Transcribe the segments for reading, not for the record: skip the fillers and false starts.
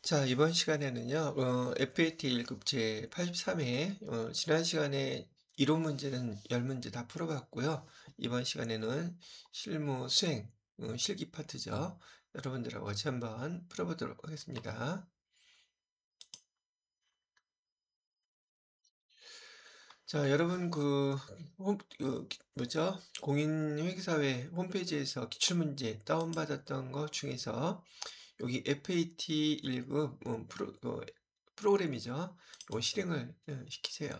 자, 이번 시간에는요, FAT 1급 제 83회, 지난 시간에 이론 문제는 10문제 다 풀어봤고요. 이번 시간에는 실무 수행, 실기 파트죠. 여러분들하고 같이 한번 풀어보도록 하겠습니다. 자, 여러분, 뭐죠? 공인회계사회 홈페이지에서 기출문제 다운받았던 것 중에서 여기 FAT 1급 프로그램이죠. 이거 실행을 시키세요.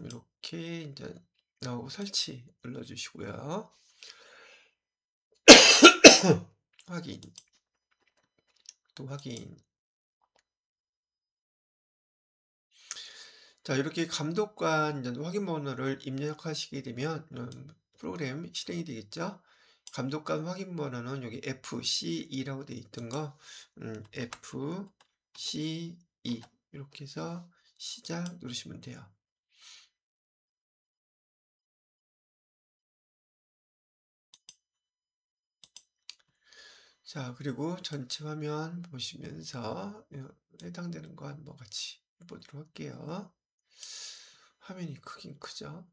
이렇게 이제 나오고 설치 눌러주시고요. 확인, 또 확인. 자, 이렇게 감독관 이제 확인 번호를 입력하시게 되면 프로그램 실행이 되겠죠. 감독관 확인 번호는 여기 FC2라고 되어 있던 거, FC2 이렇게 해서 시작 누르시면 돼요. 자, 그리고 전체 화면 보시면서 해당되는 거 한번 같이 해보도록 할게요. 화면이 크긴 크죠?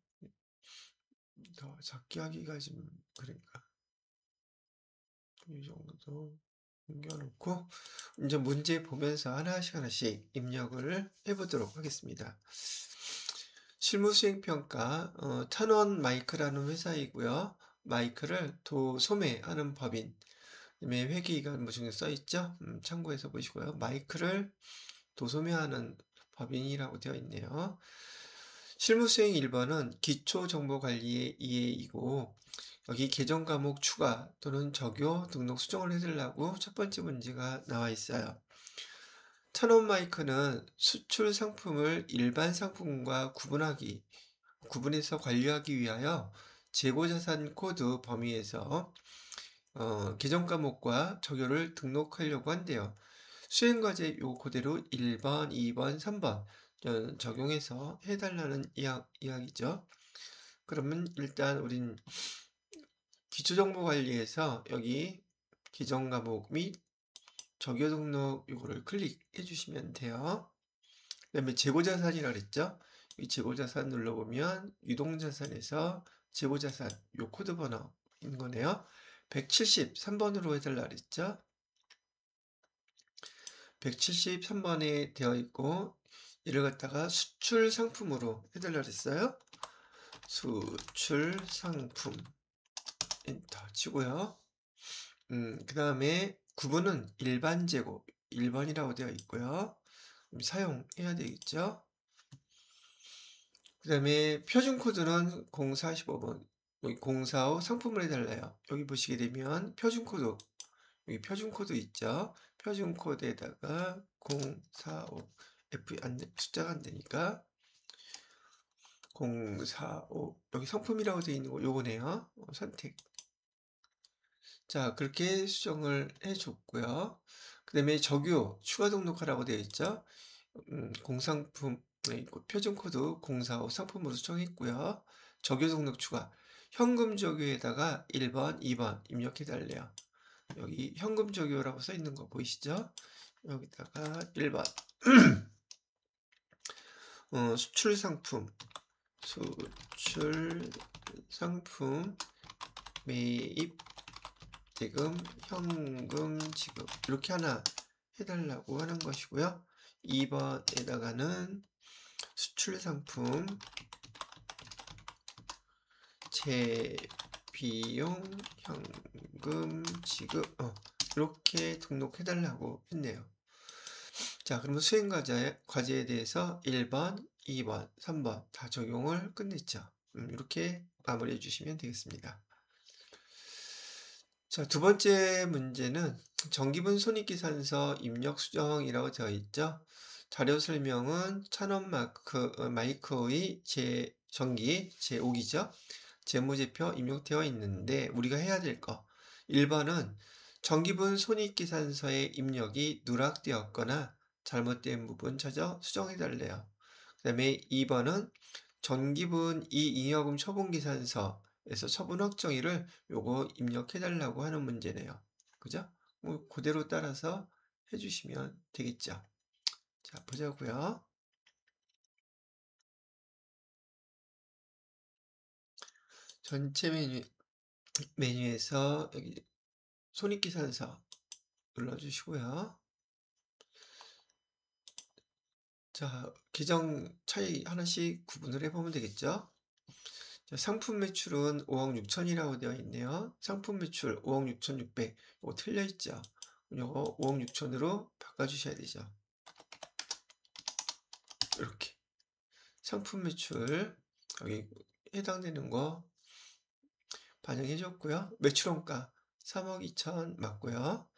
더 작게 하기가 좀 그러니까 이 정도 옮겨놓고 이제 문제 보면서 하나씩 하나씩 입력을 해보도록 하겠습니다. 실무수행평가 탄원 마이크라는 회사이고요. 마이크를 도소매하는 법인 그다음에 회계기간 뭐 중에 써있죠? 참고해서 보시고요. 마이크를 도소매하는 법인이라고 되어 있네요. 실무수행 1번은 기초정보관리의 이해이고 여기 계정 과목 추가 또는 적용 등록 수정을 해달라고 첫 번째 문제가 나와 있어요. 탄원 마이크는 수출 상품을 일반 상품과 구분해서 관리하기 위하여 재고자산 코드 범위에서 계정 과목과 적용을 등록하려고 한대요. 수행과제 요 그대로 1번, 2번, 3번 적용해서 해달라는 이야기죠. 그러면 일단 우린 기초정보관리에서 여기 계정 과목 및 적용 등록 요거를 클릭해 주시면 돼요. 그 다음에 재고자산이라 그랬죠. 이 재고자산 눌러보면 유동자산에서 재고자산 요 코드 번호인 거네요. 173번으로 해달라 그랬죠. 173번에 되어 있고 이를 갖다가 수출 상품으로 해달라 그랬어요. 수출 상품 엔터 치고요. 그 다음에 구분은 일반 재고 1번이라고 되어 있고요. 사용해야 되겠죠. 그 다음에 표준 코드는 0415번 여기 045 상품을 해달래요. 여기 보시게 되면 표준 코드 여기 표준 코드 있죠. 표준 코드에다가 045 F 숫자가 안 되니까 045 여기 상품이라고 되어 있는 거 요거네요. 선택. 자, 그렇게 수정을 해줬고요. 그 다음에 적유 추가 등록하라고 되어 있죠. 공상품 표준 코드 045 상품으로 수정했고요. 적유 등록 추가 현금 적유에다가 1번, 2번 입력해 달래요. 여기 현금 적유라고 써 있는 거 보이시죠? 여기다가 1번 수출 상품 매입 지금 현금 지급 이렇게 하나 해달라고 하는 것이고요. 2번에다가는 수출 상품 재비용 현금 지급 이렇게 등록해달라고 했네요. 자, 그러면 수행 과제에 대해서 1번, 2번, 3번 다 적용을 끝냈죠. 이렇게 마무리해 주시면 되겠습니다. 자, 두 번째 문제는 정기분 손익계산서 입력 수정이라고 되어 있죠. 자료 설명은 찬원 마이크의 정기 제5기죠. 재무제표 입력되어 있는데 우리가 해야 될 거 1번은 정기분 손익계산서의 입력이 누락되었거나 잘못된 부분 찾아 수정해달래요. 그 다음에 2번은 정기분 이잉여금 처분계산서에서 처분 확정일을 요거 입력해달라고 하는 문제네요. 그죠? 그대로 따라서 해주시면 되겠죠. 자, 보자고요. 전체 메뉴에서 여기 손익 계산서 눌러주시고요. 자, 계정 차이 하나씩 구분을 해보면 되겠죠. 자, 상품 매출은 5억 6천이라고 되어 있네요. 상품 매출 5억 6,600. 이거 틀려 있죠. 이거 5억 6천으로 바꿔주셔야 되죠. 이렇게 상품 매출 여기 해당되는 거 반영해 줬고요. 매출원가 3억 2천 맞고요.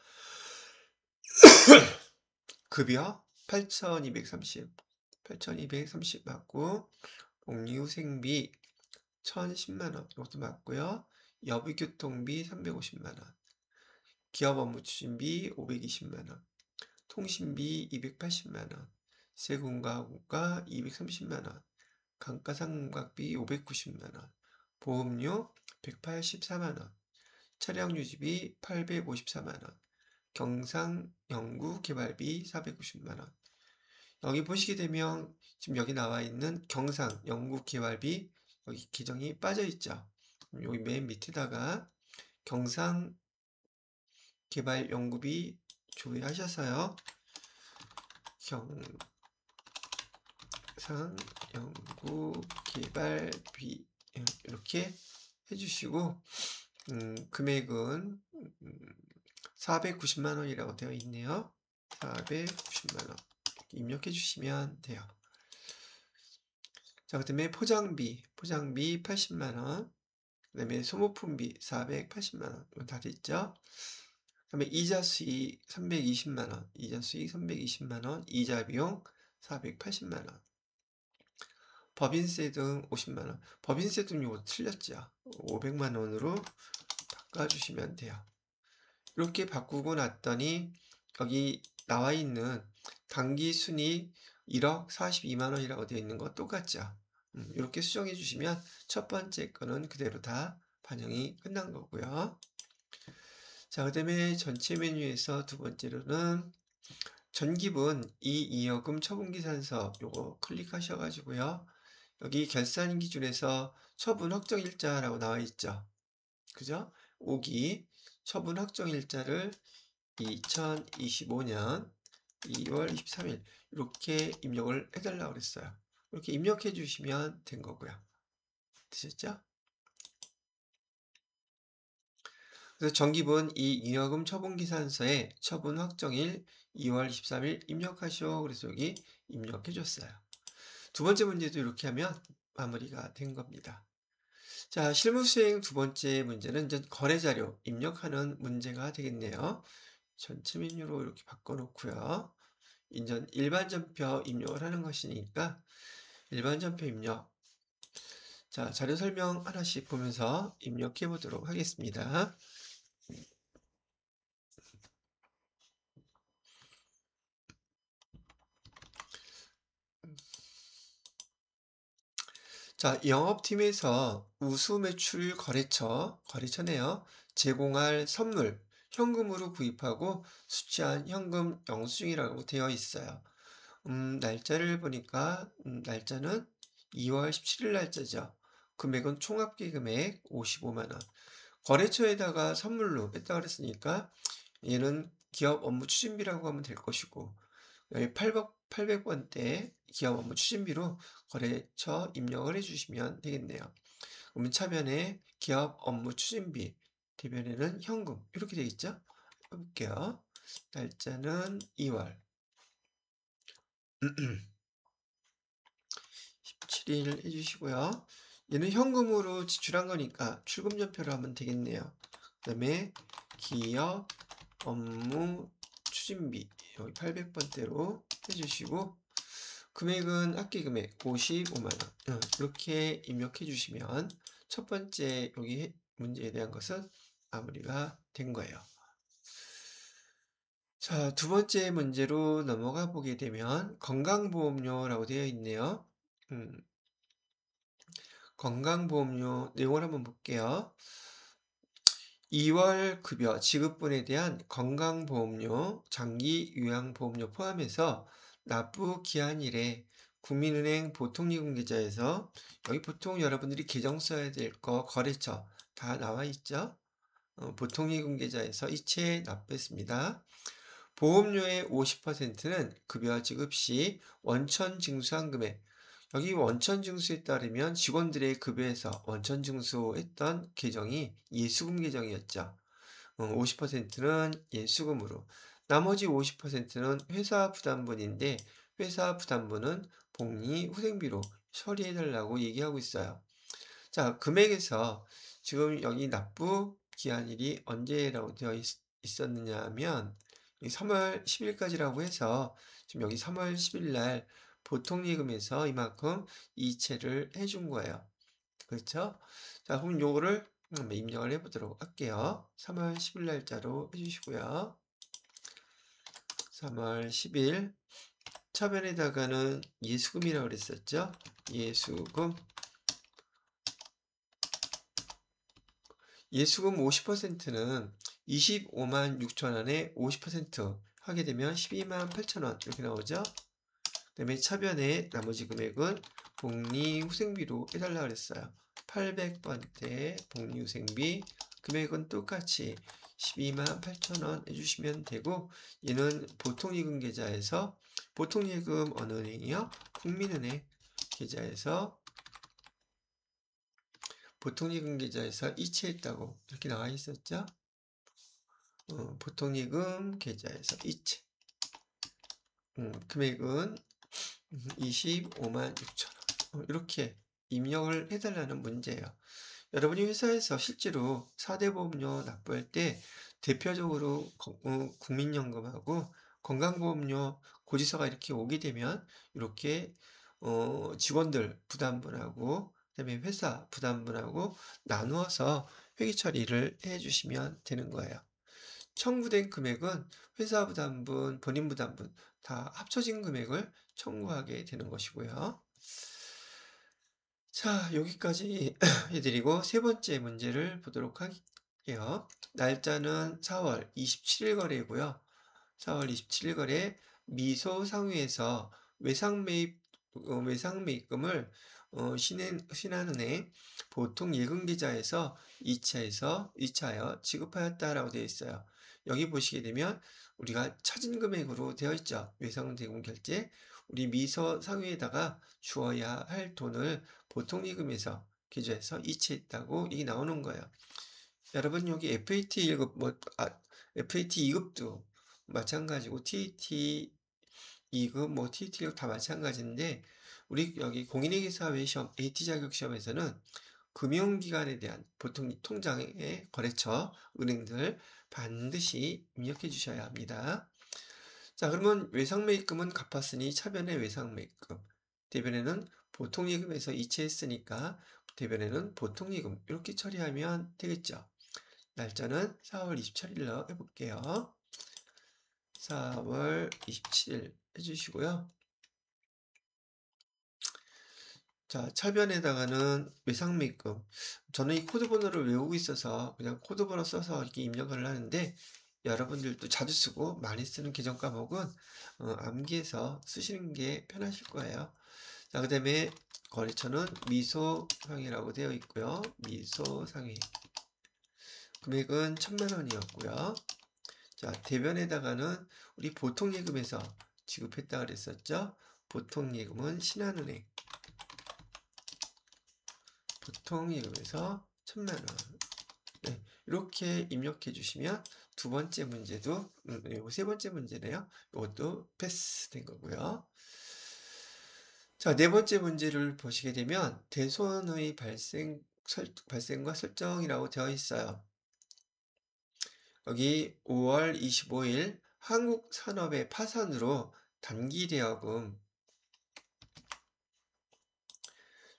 급여 8,230 맞고, 복리후생비 1,010만 원 이것도 맞고요. 여비교통비 350만 원, 기업 업무 추진비 520만 원, 통신비 280만 원, 세금과 230만 원, 감가상각비 590만 원, 보험료 184만 원, 차량 유지비 854만 원, 경상 연구 개발비 490만 원. 여기 보시게 되면 지금 여기 나와 있는 경상 연구 개발비 여기 계정이 빠져 있죠. 여기 맨 밑에다가 경상 개발 연구비 조회하셔서요. 경상 연구 개발비 이렇게 해주시고, 금액은 490만 원이라고 되어 있네요. 490만 원 입력해 주시면 돼요. 자, 그 다음에 포장비 80만 원, 그 다음에 소모품비 480만 원, 이거 다 됐죠? 그 다음에 이자 수익 320만 원, 이자 수익 320만 원, 이자 비용 480만 원, 법인세 등 50만 원, 법인세 등 이거 틀렸죠? 500만 원으로 바꿔주시면 돼요. 이렇게 바꾸고 났더니 여기 나와 있는 당기순이익 1억 42만 원이라고 되어 있는 거 똑같죠. 이렇게 수정해 주시면 첫 번째 거는 그대로 다 반영이 끝난 거고요. 자, 그 다음에 전체 메뉴에서 두 번째로는 전기분 이의여금 처분기산서 요거 클릭하셔가지고요. 여기 결산 기준에서 처분 확정일자라고 나와 있죠. 그죠? 5기 처분 확정일자를 2025년 2월 23일 이렇게 입력을 해달라고 그랬어요. 이렇게 입력해 주시면 된 거고요. 되셨죠? 그래서 정기분 이의여금 처분기산서에 처분 확정일 2월 23일 입력하시오. 그래서 여기 입력해 줬어요. 두 번째 문제도 이렇게 하면 마무리가 된 겁니다. 자, 실무수행 두 번째 문제는 이제 거래자료 입력하는 문제가 되겠네요. 전체 메뉴로 이렇게 바꿔놓고요. 인전 일반전표 입력을 하는 것이니까 일반전표 입력. 자, 자료 설명 하나씩 보면서 입력해 보도록 하겠습니다. 자, 영업팀에서 우수매출 거래처네요. 제공할 선물, 현금으로 구입하고 수취한 현금 영수증이라고 되어 있어요. 날짜를 보니까, 날짜는 2월 17일 날짜죠. 금액은 총합계 금액 55만원. 거래처에다가 선물로 뺐다 그랬으니까 얘는 기업 업무 추진비라고 하면 될 것이고, 여기 800번대 기업 업무 추진비로 거래처 입력을 해주시면 되겠네요. 그러면 차변에 기업 업무 추진비, 대변에는 현금 이렇게 되어 있죠? 해볼게요. 날짜는 2월 17일 해주시고요. 얘는 현금으로 지출한 거니까 출금전표로 하면 되겠네요. 그 다음에 기업 업무 추진비 여기 800번대로 해주시고, 금액은 합계금액 55만원 이렇게 입력해 주시면 첫 번째 여기 문제에 대한 것은 마무리가 된 거예요. 자, 두 번째 문제로 넘어가 보게 되면 건강보험료라고 되어 있네요. 건강보험료 내용을 한번 볼게요. 2월 급여 지급분에 대한 건강보험료, 장기요양보험료 포함해서 납부 기한일에 국민은행 보통예금 계좌에서 여기 보통 여러분들이 계정 써야 될 거 거래처 다 나와 있죠? 보통예금 계좌에서 이체 납부했습니다. 보험료의 50%는 급여 지급 시 원천 징수한 금액. 여기 원천 징수에 따르면 직원들의 급여에서 원천 징수했던 계정이 예수금 계정이었죠. 50%는 예수금으로, 나머지 50%는 회사 부담분인데 회사 부담분은 복리 후생비로 처리해달라고 얘기하고 있어요. 자, 금액에서 지금 여기 납부 기한일이 언제라고 되어 있었느냐 하면 3월 10일까지라고 해서 지금 여기 3월 10일 날 보통예금에서 이만큼 이체를 해준 거예요. 그렇죠? 자, 그럼 요거를 한번 입력을 해보도록 할게요. 3월 10일 날짜로 해주시고요. 3월 10일 차변에다가는 예수금이라고 그랬었죠? 예수금 50%는 25만 6천 원에 50% 하게 되면 12만 8천 원 이렇게 나오죠? 그 다음에 차변에 나머지 금액은 복리후생비로 해달라 그랬어요. 800번대 복리후생비 금액은 똑같이 12만 8천 원 해주시면 되고, 얘는 보통예금 계좌에서 보통예금 어느 은행이요? 국민은행 계좌에서 보통예금 계좌에서 이체했다고 이렇게 나와 있었죠? 보통예금 계좌에서 이체. 금액은 25만 6천 원. 이렇게 입력을 해달라는 문제예요. 여러분이 회사에서 실제로 4대 보험료 납부할 때 대표적으로 국민연금하고 건강보험료 고지서가 이렇게 오게 되면 이렇게 직원들 부담분하고 그다음에 회사 부담분하고 나누어서 회계 처리를 해주시면 되는 거예요. 청구된 금액은 회사 부담분, 본인 부담분 다 합쳐진 금액을 청구하게 되는 것이고요. 자, 여기까지 해드리고 세 번째 문제를 보도록 할게요. 날짜는 4월 27일 거래고요. 4월 27일 거래 미소상회에서 외상매입금을 신한은행 보통 예금계좌에서 2차하여 지급하였다라고 되어 있어요. 여기 보시게 되면 우리가 찾은 금액으로 되어 있죠. 외상대금 결제. 우리 미소상회에다가 주어야 할 돈을 보통예금에서 계좌에서 이체했다고 이게 나오는 거예요. 여러분 여기 FAT 1급 FAT 2급도 마찬가지고 TAT 2급 TAT 1급 다 마찬가지인데, 우리 여기 공인회계사회 시험 AT 자격 시험에서는 금융기관에 대한 보통 통장의 거래처 은행들 반드시 입력해 주셔야 합니다. 자, 그러면 외상매입금은 갚았으니 차변의 외상매입금, 대변에는 보통예금에서 이체했으니까 대변에는 보통예금 이렇게 처리하면 되겠죠. 날짜는 4월 27일로 해볼게요. 4월 27일 해주시고요. 자, 차변에다가는 외상매입금. 저는 이 코드 번호를 외우고 있어서 그냥 코드 번호 써서 이렇게 입력을 하는데, 여러분들도 자주 쓰고 많이 쓰는 계정 과목은 암기해서 쓰시는 게 편하실 거예요. 자, 그 다음에 거래처는 미소상회라고 되어 있고요. 미소상회. 금액은 1,000만 원이었고요. 자, 대변에다가는 우리 보통예금에서 지급했다 그랬었죠? 보통예금은 신한은행. 보통예금에서 1,000만 원. 네, 이렇게 입력해 주시면 두 번째 문제도, 이거 세 번째 문제네요. 이것도 패스된 거고요. 자, 네 번째 문제를 보시게 되면 대손의 발생과 설정이라고 되어 있어요. 여기 5월 25일 한국산업의 파산으로 단기대여금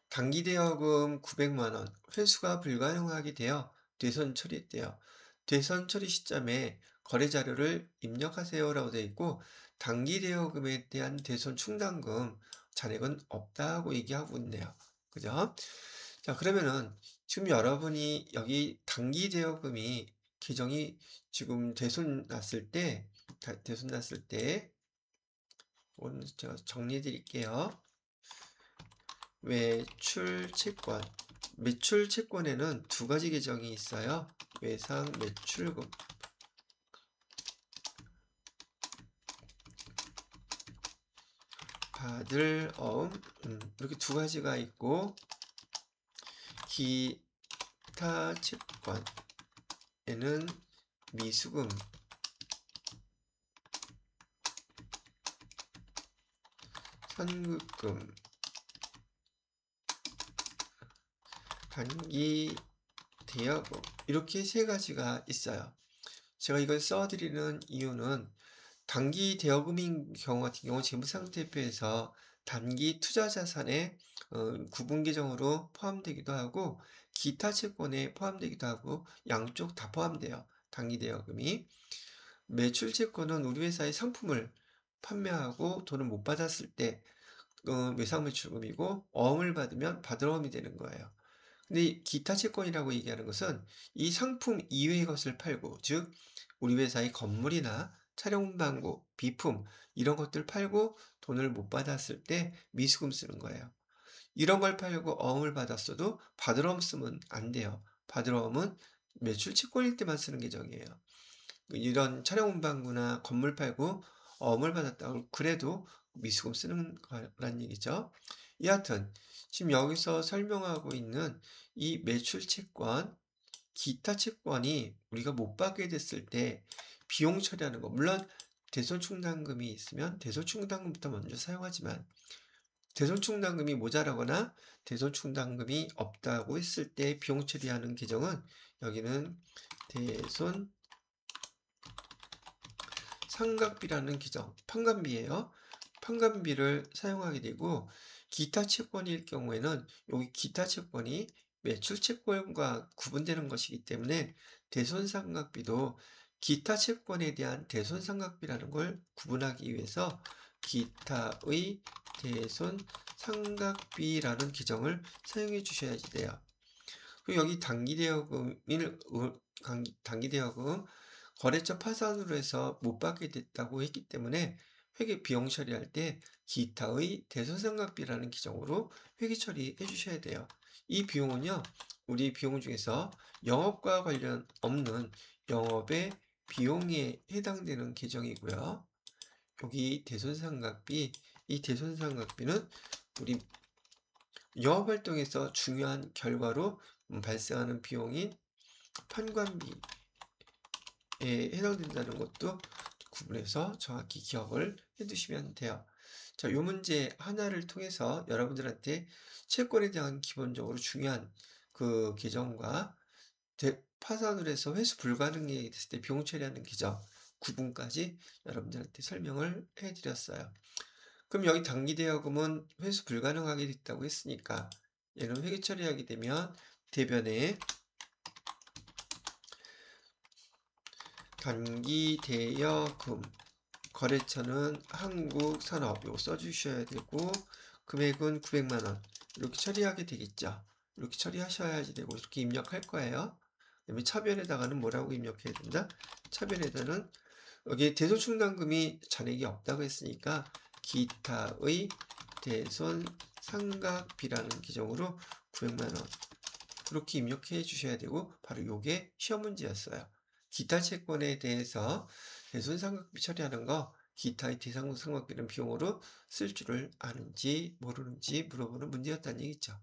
900만 원 회수가 불가능하게 되어 대손 처리했대요. 대손 처리 시점에 거래 자료를 입력하세요라고 되어 있고, 단기대여금에 대한 대손 충당금 잔액은 없다고 얘기하고 있네요. 그죠? 자, 그러면은 지금 여러분이 여기 단기대여금이 계정이 지금 대손 났을 때, 대손 났을 때, 오늘 제가 정리해 드릴게요. 매출 채권. 매출 채권에는 두 가지 계정이 있어요. 외상 매출금. 받을 이렇게 두 가지가 있고, 기타 채권에는 미수금, 선급금, 단기 대여금 이렇게 세 가지가 있어요. 제가 이걸 써드리는 이유는 단기 대여금인 경우 같은 경우 재무상태표에서 단기 투자자산에 구분 계정으로 포함되기도 하고 기타 채권에 포함되기도 하고 양쪽 다 포함돼요. 단기 대여금이. 매출 채권은 우리 회사의 상품을 판매하고 돈을 못 받았을 때 외상 매출금이고 어음을 받으면 받을어음이 되는 거예요. 근데 이 기타 채권이라고 얘기하는 것은 이 상품 이외의 것을 팔고, 즉 우리 회사의 건물이나 촬영방구, 비품 이런 것들 팔고 돈을 못 받았을 때 미수금 쓰는 거예요. 이런 걸 팔고 어음을 받았어도 받을어음 쓰면 안 돼요. 받을어음은 매출 채권일 때만 쓰는 계정이에요. 이런 촬영방구나 건물 팔고 어음을 받았다고 그래도 미수금 쓰는 거란 얘기죠. 여하튼 지금 여기서 설명하고 있는 이 매출 채권, 기타 채권이 우리가 못 받게 됐을 때 비용 처리하는 거, 물론 대손충당금이 있으면 대손충당금부터 먼저 사용하지만 대손충당금이 모자라거나 대손충당금이 없다고 했을 때 비용 처리하는 계정은 여기는 대손 상각비라는 계정, 판관비예요. 판관비를 사용하게 되고 기타 채권일 경우에는 여기 기타 채권이 매출 채권과 구분되는 것이기 때문에 대손상각비도 기타 채권에 대한 대손상각비라는 걸 구분하기 위해서 기타의 대손상각비라는 계정을 사용해 주셔야 돼요. 그리고 여기 단기대여금 거래처 파산으로 해서 못 받게 됐다고 했기 때문에 회계 비용 처리할 때 기타의 대손상각비라는 기종으로 회계 처리해 주셔야 돼요. 이 비용은요, 우리 비용 중에서 영업과 관련 없는 영업의 비용에 해당되는 계정이고요. 여기 대손상각비, 이 대손상각비는 우리 영업활동에서 중요한 결과로 발생하는 비용인 판관비에 해당된다는 것도 구분해서 정확히 기억을 해두시면 돼요. 자, 이 문제 하나를 통해서 여러분들한테 채권에 대한 기본적으로 중요한 그 계정과 파산을 해서 회수 불가능이 됐을 때 비용 처리하는 계정 구분까지 여러분들한테 설명을 해드렸어요. 그럼 여기 단기대여금은 회수 불가능하게 됐다고 했으니까 얘는 회계 처리하게 되면 대변에 단기대여금 거래처는 한국산업 이거 써주셔야 되고 금액은 900만원 이렇게 처리하게 되겠죠. 이렇게 처리하셔야지 되고 이렇게 입력할 거예요. 그다음에 차변에다가는 뭐라고 입력해야 된다? 차변에다는 여기 대손충당금이 잔액이 없다고 했으니까 기타의 대손상각비라는 기종으로 900만원 그렇게 입력해 주셔야 되고 바로 요게 시험 문제였어요. 기타 채권에 대해서 대손상각비 처리하는 거 기타의 대상상각비는 비용으로 쓸 줄을 아는지 모르는지 물어보는 문제였다는 얘기죠.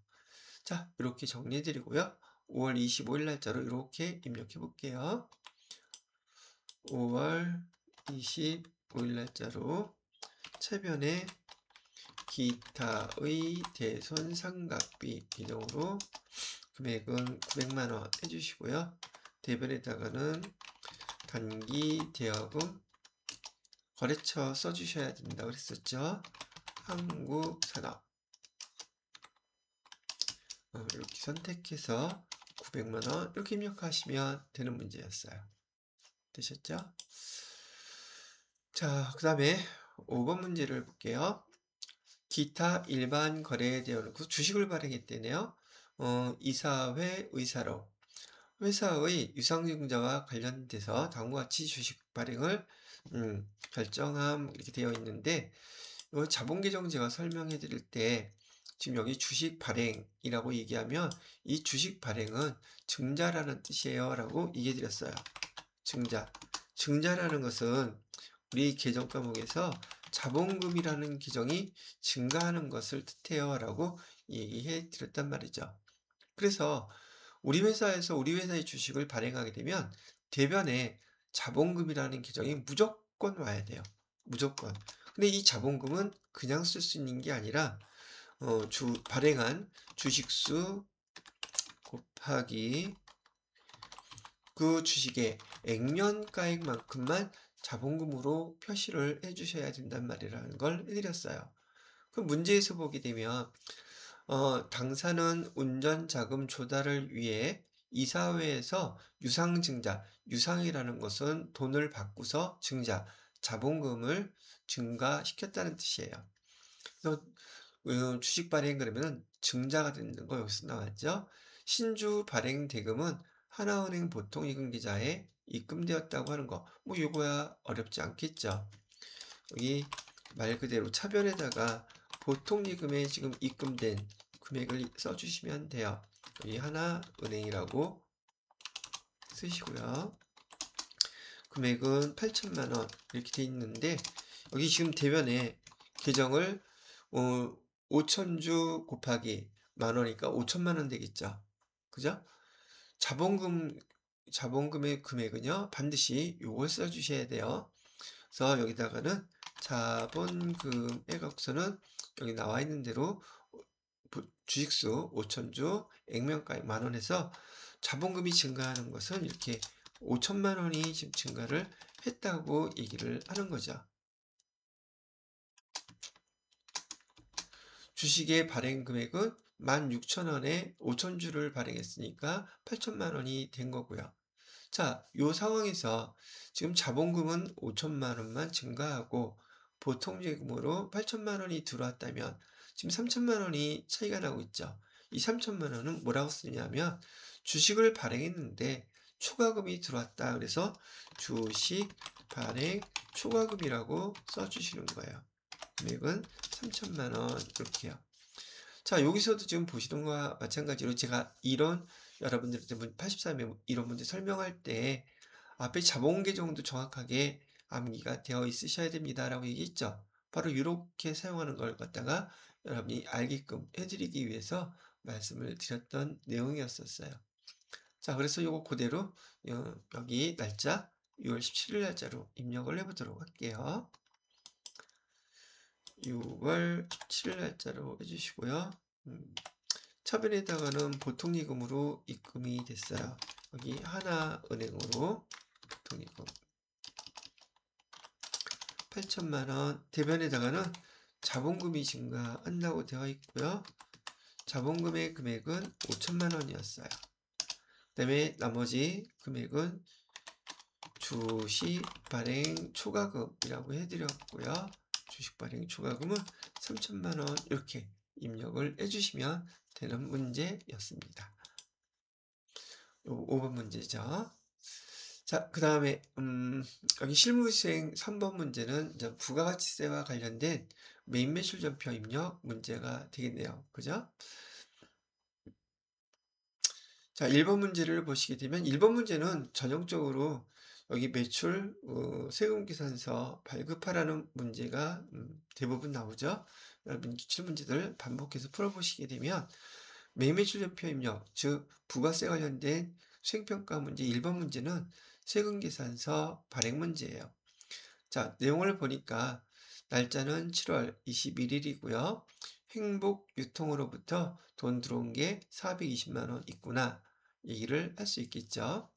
자, 이렇게 정리해 드리고요. 5월 25일 날짜로 이렇게 입력해 볼게요. 5월 25일 날짜로 차변에 기타의 대손상각비 기능으로 금액은 900만원 해주시고요. 대변에다가는 단기 대여금 거래처 써주셔야 된다고 그랬었죠. 한국산업 이렇게 선택해서 900만원 이렇게 입력하시면 되는 문제였어요. 되셨죠? 자, 그 다음에 5번 문제를 볼게요. 기타 일반 거래에 대한 주식을 발행했대네요. 이사회 의사로 회사의 유상증자와 관련돼서 다음과 같이 주식 발행을 결정함 이렇게 되어 있는데 이 자본계정 제가 설명해 드릴 때 지금 여기 주식 발행이라고 얘기하면 이 주식 발행은 증자라는 뜻이에요 라고 얘기해 드렸어요. 증자. 증자라는 것은 우리 계정 과목에서 자본금이라는 계정이 증가하는 것을 뜻해요 라고 얘기해 드렸단 말이죠. 그래서 우리 회사에서 우리 회사의 주식을 발행하게 되면 대변에 자본금이라는 계정이 무조건 와야 돼요. 무조건. 근데 이 자본금은 그냥 쓸 수 있는 게 아니라 발행한 주식수 곱하기 그 주식의 액면가액만큼만 자본금으로 표시를 해주셔야 된단 말이라는 걸 해드렸어요. 그 문제에서 보게 되면 당사는 운전자금 조달을 위해 이사회에서 유상증자, 유상이라는 것은 돈을 바꾸서 증자, 자본금을 증가시켰다는 뜻이에요. 그래서 주식 발행 그러면 증자가 되는 거 여기서 나왔죠. 신주 발행 대금은 하나은행 보통이금 계좌에 입금되었다고 하는 거. 뭐 요거야 어렵지 않겠죠. 여기 말 그대로 차변에다가 보통이금에 지금 입금된 금액을 써주시면 돼요. 여기 하나은행이라고 쓰시고요. 금액은 8천만 원 이렇게 돼 있는데 여기 지금 대변에 계정을 5천주 곱하기 만 원이니까 5천만 원 되겠죠. 그죠? 자본금의 금액은요 반드시 요걸 써주셔야 돼요. 그래서 여기다가는 자본금에 갖고서는 여기 나와 있는 대로 주식수 5천주 액면가액 만 원에서 자본금이 증가하는 것은 이렇게 5천만 원이 지금 증가를 했다고 얘기를 하는 거죠. 주식의 발행 금액은 16,000원에 5천주를 발행했으니까 8천만 원이 된 거고요. 자, 요 상황에서 지금 자본금은 5천만 원만 증가하고 보통 예금으로 8천만 원이 들어왔다면 지금 3천만 원이 차이가 나고 있죠. 이 3천만 원은 뭐라고 쓰냐면 주식을 발행했는데 초과금이 들어왔다. 그래서 주식 발행 초과금이라고 써주시는 거예요. 금액은 3천만 원 이렇게요. 자, 여기서도 지금 보시는 거와 마찬가지로 제가 이런 여러분들한테 83회 이런 문제 설명할 때 앞에 자본계정도 정확하게 암기가 되어 있으셔야 됩니다라고 얘기했죠. 바로 이렇게 사용하는 걸 갖다가 여러분이 알게끔 해드리기 위해서 말씀을 드렸던 내용이었었어요. 자, 그래서 요거 그대로 여기 날짜 6월 17일 날짜로 입력을 해보도록 할게요. 6월 7일 날짜로 해주시고요. 차변에다가는 보통예금으로 입금이 됐어요. 여기 하나은행으로 보통예금 8천만 원. 대변에다가는 자본금이 증가한다고 되어 있고요. 자본금의 금액은 5천만 원이었어요. 그 다음에 나머지 금액은 주식 발행 초과금이라고 해드렸고요. 주식 발행 초과금은 3천만 원 이렇게 입력을 해주시면 되는 문제였습니다. 5번 문제죠. 자, 그 다음에 여기 실무수행 3번 문제는 이제 부가가치세와 관련된 메인 매출전표 입력 문제가 되겠네요. 그죠? 자, 1번 문제를 보시게 되면 1번 문제는 전형적으로 여기 매출 세금계산서 발급하라는 문제가 대부분 나오죠. 여러분 기출문제들 반복해서 풀어보시게 되면 매매출전표 입력, 즉 부가세 관련된 수행평가 문제 1번 문제는 세금계산서 발행 문제예요. 자, 내용을 보니까 날짜는 7월 21일이고요. 행복유통으로부터 돈 들어온 게 420만 원 있구나 얘기를 할 수 있겠죠.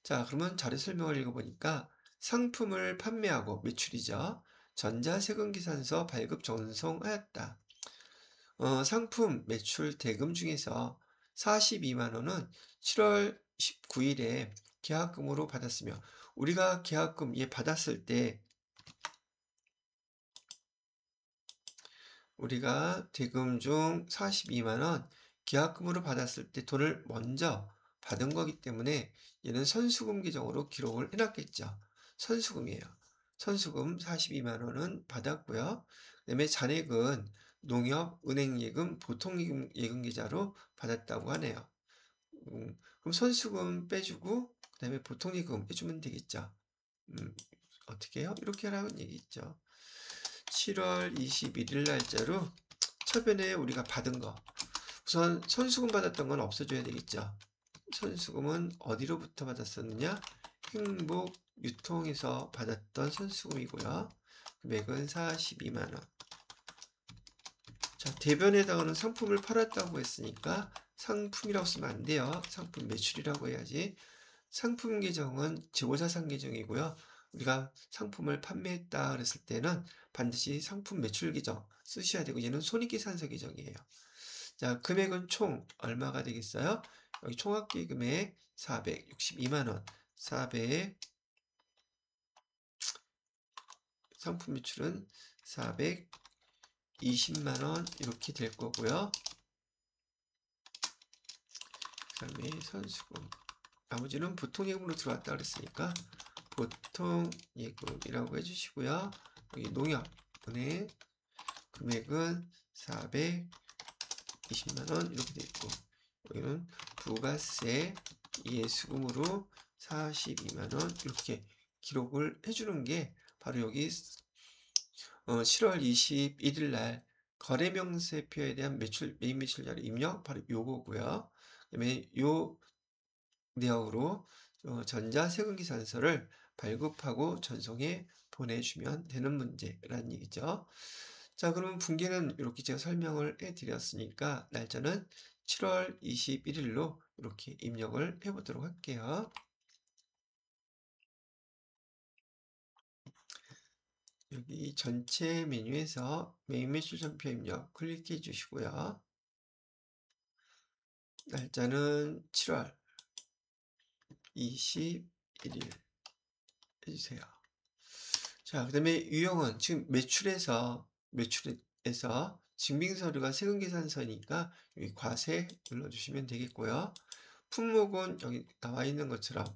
자, 그러면 자료 설명을 읽어보니까 상품을 판매하고 매출이죠. 전자세금계산서 발급 전송하였다. 상품 매출 대금 중에서 42만 원은 7월 19일에 계약금으로 받았으며 우리가 계약금 받았을 때 우리가 대금 중 42만 원 계약금으로 받았을 때 돈을 먼저 받은 거기 때문에 얘는 선수금 계정으로 기록을 해놨겠죠. 선수금이에요. 선수금 42만 원은 받았고요. 그다음에 잔액은 농협, 은행예금, 보통예금 계좌로 받았다고 하네요. 그럼 선수금 빼주고 그다음에 보통예금 해주면 되겠죠. 어떻게 해요? 이렇게 하라는 얘기 있죠. 7월 21일 날짜로 처변에 우리가 받은 거 우선 선수금 받았던 건 없어져야 되겠죠. 선수금은 어디로부터 받았었느냐? 행복 유통에서 받았던 선수금이고요. 금액은 42만 원. 자, 대변에 해당하는 상품을 팔았다고 했으니까 상품이라고 쓰면 안 돼요. 상품 매출이라고 해야지. 상품 계정은 지고자산 계정이고요. 우리가 상품을 판매했다 그랬을 때는 반드시 상품 매출 계정 쓰셔야 되고 얘는 손익계산서 계정이에요. 자, 금액은 총 얼마가 되겠어요? 여기 총합계 금액 462만 원. 400 상품 매출은 420만 원 이렇게 될 거고요. 그다음에 선수금 나머지는 보통예금으로 들어왔다 그랬으니까 보통예금이라고 해주시고요. 여기 농협은행 금액은 420만 원 이렇게 되어 있고 여기는 부가세 예수금으로 42만 원 이렇게 기록을 해주는 게 바로 여기 7월 21일 날 거래명세표에 대한 매입 매출자료 입력 바로 요거고요. 그다음에 요 내역으로 전자세금계산서를 발급하고 전송해 보내주면 되는 문제라는 얘기죠. 자, 그러면 분기는 이렇게 제가 설명을 해드렸으니까 날짜는 7월 21일로 이렇게 입력을 해보도록 할게요. 여기 전체 메뉴에서 매입매출전표 입력 클릭해 주시고요. 날짜는 7월 21일 해주세요. 자, 그 다음에 유형은 지금 매출에서 증빙서류가 세금계산서니까 여기 과세 눌러주시면 되겠고요. 품목은 여기 나와 있는 것처럼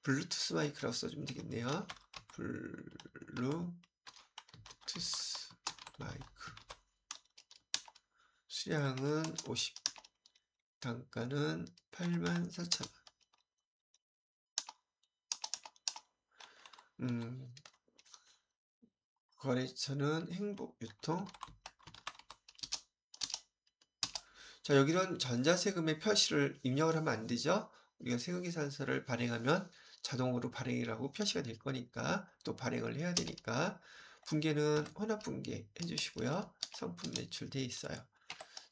블루투스 마이크라고 써주면 되겠네요. 블루투스 마이크 수량은 50, 단가는 84,000원. 거래처는 행복유통. 자, 여기는 전자세금의 표시를 입력을 하면 안 되죠. 우리가 세금계산서를 발행하면 자동으로 발행이라고 표시가 될 거니까 또 발행을 해야 되니까 분계는 혼합분계 해주시고요. 상품 매출돼 있어요.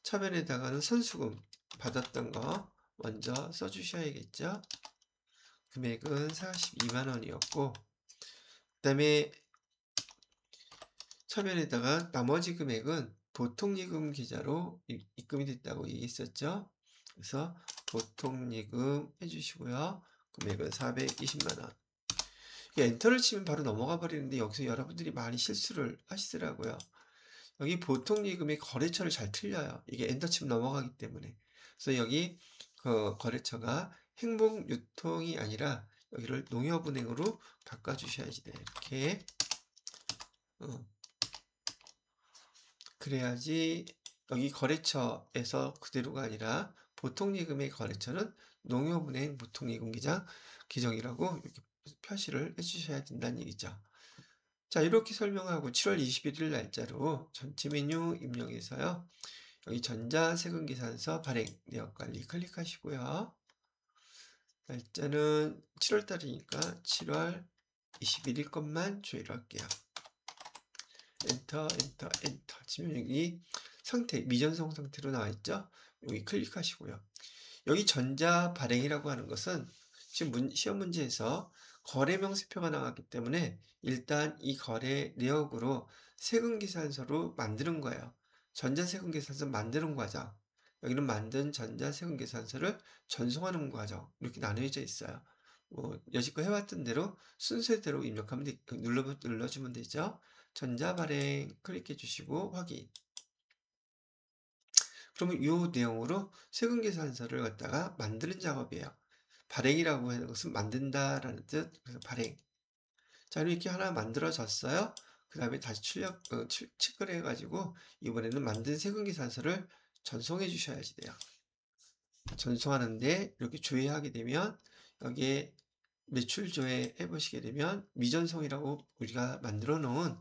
차변에다가는 선수금 받았던 거 먼저 써주셔야겠죠. 금액은 42만 원이었고 그 다음에 차변에다가 나머지 금액은 보통예금 계좌로 입금이 됐다고 얘기했었죠. 그래서 보통예금 해주시고요. 금액은 420만 원. 엔터를 치면 바로 넘어가 버리는데 여기서 여러분들이 많이 실수를 하시더라고요. 여기 보통예금의 거래처를 잘 틀려요. 이게 엔터 치면 넘어가기 때문에. 그래서 여기 그 거래처가 행복유통이 아니라 여기를 농협은행으로 바꿔주셔야지 돼요. 이렇게. 그래야지 여기 거래처에서 그대로가 아니라 보통예금의 거래처는 농협은행 보통예금 계정이라고 이렇게 표시를 해주셔야 된다는 얘기죠. 자, 이렇게 설명하고 7월 21일 날짜로 전체 메뉴 입력해서요. 여기 전자세금계산서 발행 내역관리 클릭하시고요. 날짜는 7월달이니까 7월 21일 것만 조회를 할게요. 엔터 치면 여기 상태 미전송 상태로 나와 있죠. 여기 클릭하시고요. 여기 전자 발행이라고 하는 것은 지금 시험 문제에서 거래 명세표가 나왔기 때문에 일단 이 거래 내역으로 세금계산서로 만드는 거예요. 전자세금계산서 만드는 과정. 여기는 만든 전자세금계산서를 전송하는 과정. 이렇게 나눠져 있어요. 여지껏 해왔던 대로 순서대로 입력하면 눌러주면 되죠. 전자 발행 클릭해 주시고 확인. 그러면 요 내용으로 세금계산서를 갖다가 만드는 작업이에요. 발행이라고 하는 것은 만든다라는 뜻. 그래서 발행. 자, 이렇게 하나 만들어졌어요. 그 다음에 다시 체크를 해가지고 이번에는 만든 세금계산서를 전송해 주셔야지 돼요. 전송하는데 이렇게 조회하게 되면 여기에 매출 조회해 보시게 되면 미전송이라고 우리가 만들어 놓은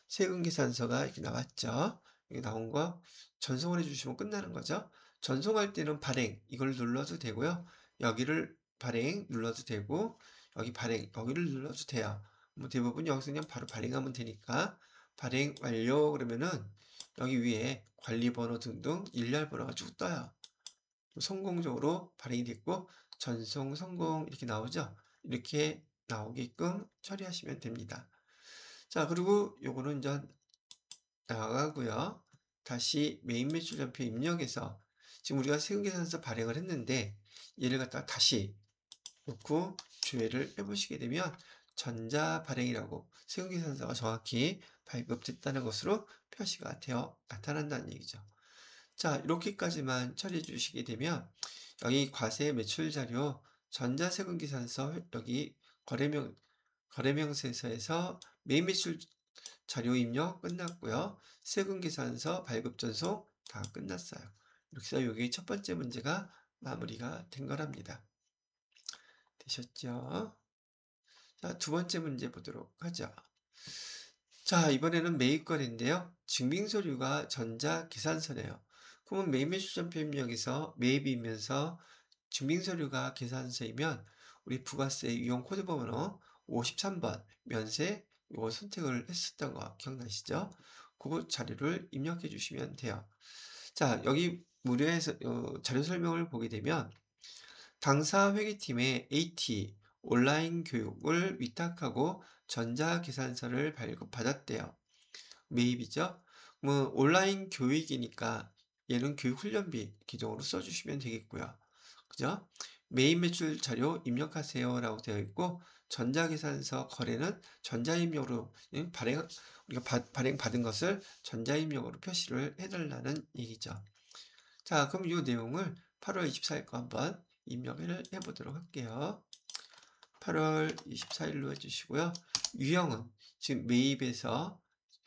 세금계산서가 이렇게 나왔죠. 여기 나온 거 전송을 해주시면 끝나는 거죠. 전송할 때는 발행 이걸 눌러도 되고요. 여기를 발행 눌러도 되고 여기 발행 여기를 눌러도 돼요. 뭐 대부분 여기서 그냥 바로 발행하면 되니까 발행 완료 그러면은 여기 위에 관리번호 등등 일렬 번호가 쭉 떠요. 성공적으로 발행이 됐고 전송 성공 이렇게 나오죠. 이렇게 나오게끔 처리하시면 됩니다. 자, 그리고 요거는 이제 나가고요. 다시 메인 매출전표 입력해서 지금 우리가 세금계산서 발행을 했는데 얘를 갖다가 다시 놓고 조회를 해보시게 되면 전자 발행이라고 세금계산서가 정확히 발급됐다는 것으로 표시가 되어 나타난다는 얘기죠. 자, 이렇게까지만 처리해 주시게 되면 여기 과세 매출 자료 전자세금계산서 여기 거래명세서에서 매입 매출 자료 입력 끝났고요. 세금계산서 발급 전송 다 끝났어요. 이렇게 해서 여기 첫 번째 문제가 마무리가 된 거랍니다. 되셨죠? 자, 두 번째 문제 보도록 하죠. 자, 이번에는 매입거래인데요. 증빙서류가 전자계산서네요. 그러면 매입매출전표 입력에서 매입이면서 증빙서류가 계산서이면 우리 부가세 유형 코드번호 53번 면세 이거 선택을 했었던 거 기억나시죠? 그거 자료를 입력해 주시면 돼요. 자, 여기 무료에서 자료 설명을 보게 되면 당사 회계팀의 AT 온라인 교육을 위탁하고 전자계산서를 발급받았대요. 매입이죠. 뭐 온라인 교육이니까 얘는 교육훈련비 기종으로 써주시면 되겠고요. 그죠? 매입 매출 자료 입력하세요 라고 되어 있고 전자계산서 거래는 전자입력으로 우리가 발행 받은 것을 전자입력으로 표시를 해달라는 얘기죠. 자, 그럼 이 내용을 8월 24일 거 한번 입력을 해보도록 할게요. 8월 24일로 해주시고요. 유형은 지금 매입에서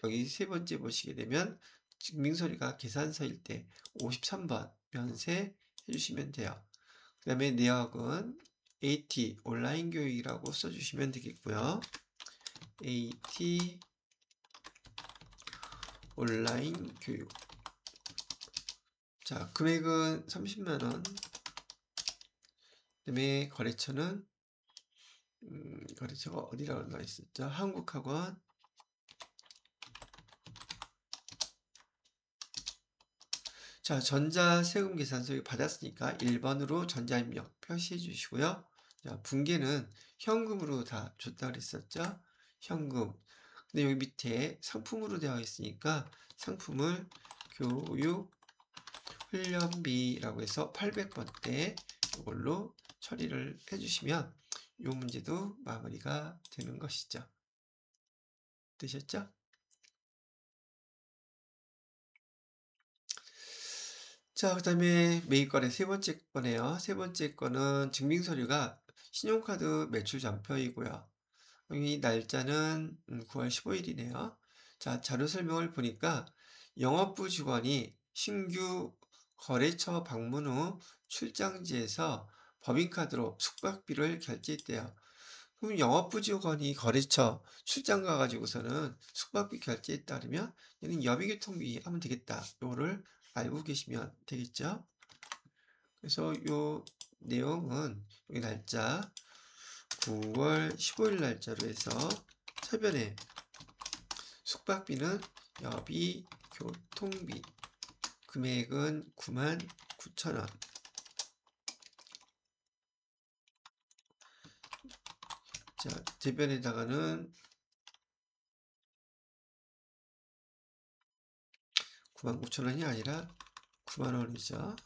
여기 세 번째 보시게 되면 증빙서류가 계산서일 때 53번 면세 해주시면 돼요. 그 다음에 내역은 AT 온라인 교육이라고 써주시면 되겠고요. AT 온라인 교육. 자, 금액은 30만원. 그 다음에 거래처는 거래처가 어디라고 나와 있었죠? 한국학원. 자, 전자세금계산서 받았으니까 1번으로 전자입력 표시해 주시고요. 자, 분계는 현금으로 다 줬다 그랬었죠? 현금. 근데 여기 밑에 상품으로 되어 있으니까 상품을 교육 훈련비라고 해서 800번대 이걸로 처리를 해주시면 이 문제도 마무리가 되는 것이죠. 되셨죠? 자, 그 다음에 매입거래 세 번째 거네요. 세 번째 거는 증빙서류가 신용카드 매출 전표이고요. 이 날짜는 9월 15일이네요. 자, 자료 설명을 보니까 영업부 직원이 신규 거래처 방문 후 출장지에서 법인카드로 숙박비를 결제했대요. 그럼 영업부 직원이 거래처 출장 가가지고서는 숙박비 결제했다 그러면 얘는 여비교통비 하면 되겠다. 요거를 알고 계시면 되겠죠. 그래서 요 내용은 여기 날짜 9월 15일 날짜로 해서 차변에 숙박비는 여비 교통비 금액은 99,000원. 자, 대변에다가는 99,000원이 아니라 90,000원이죠.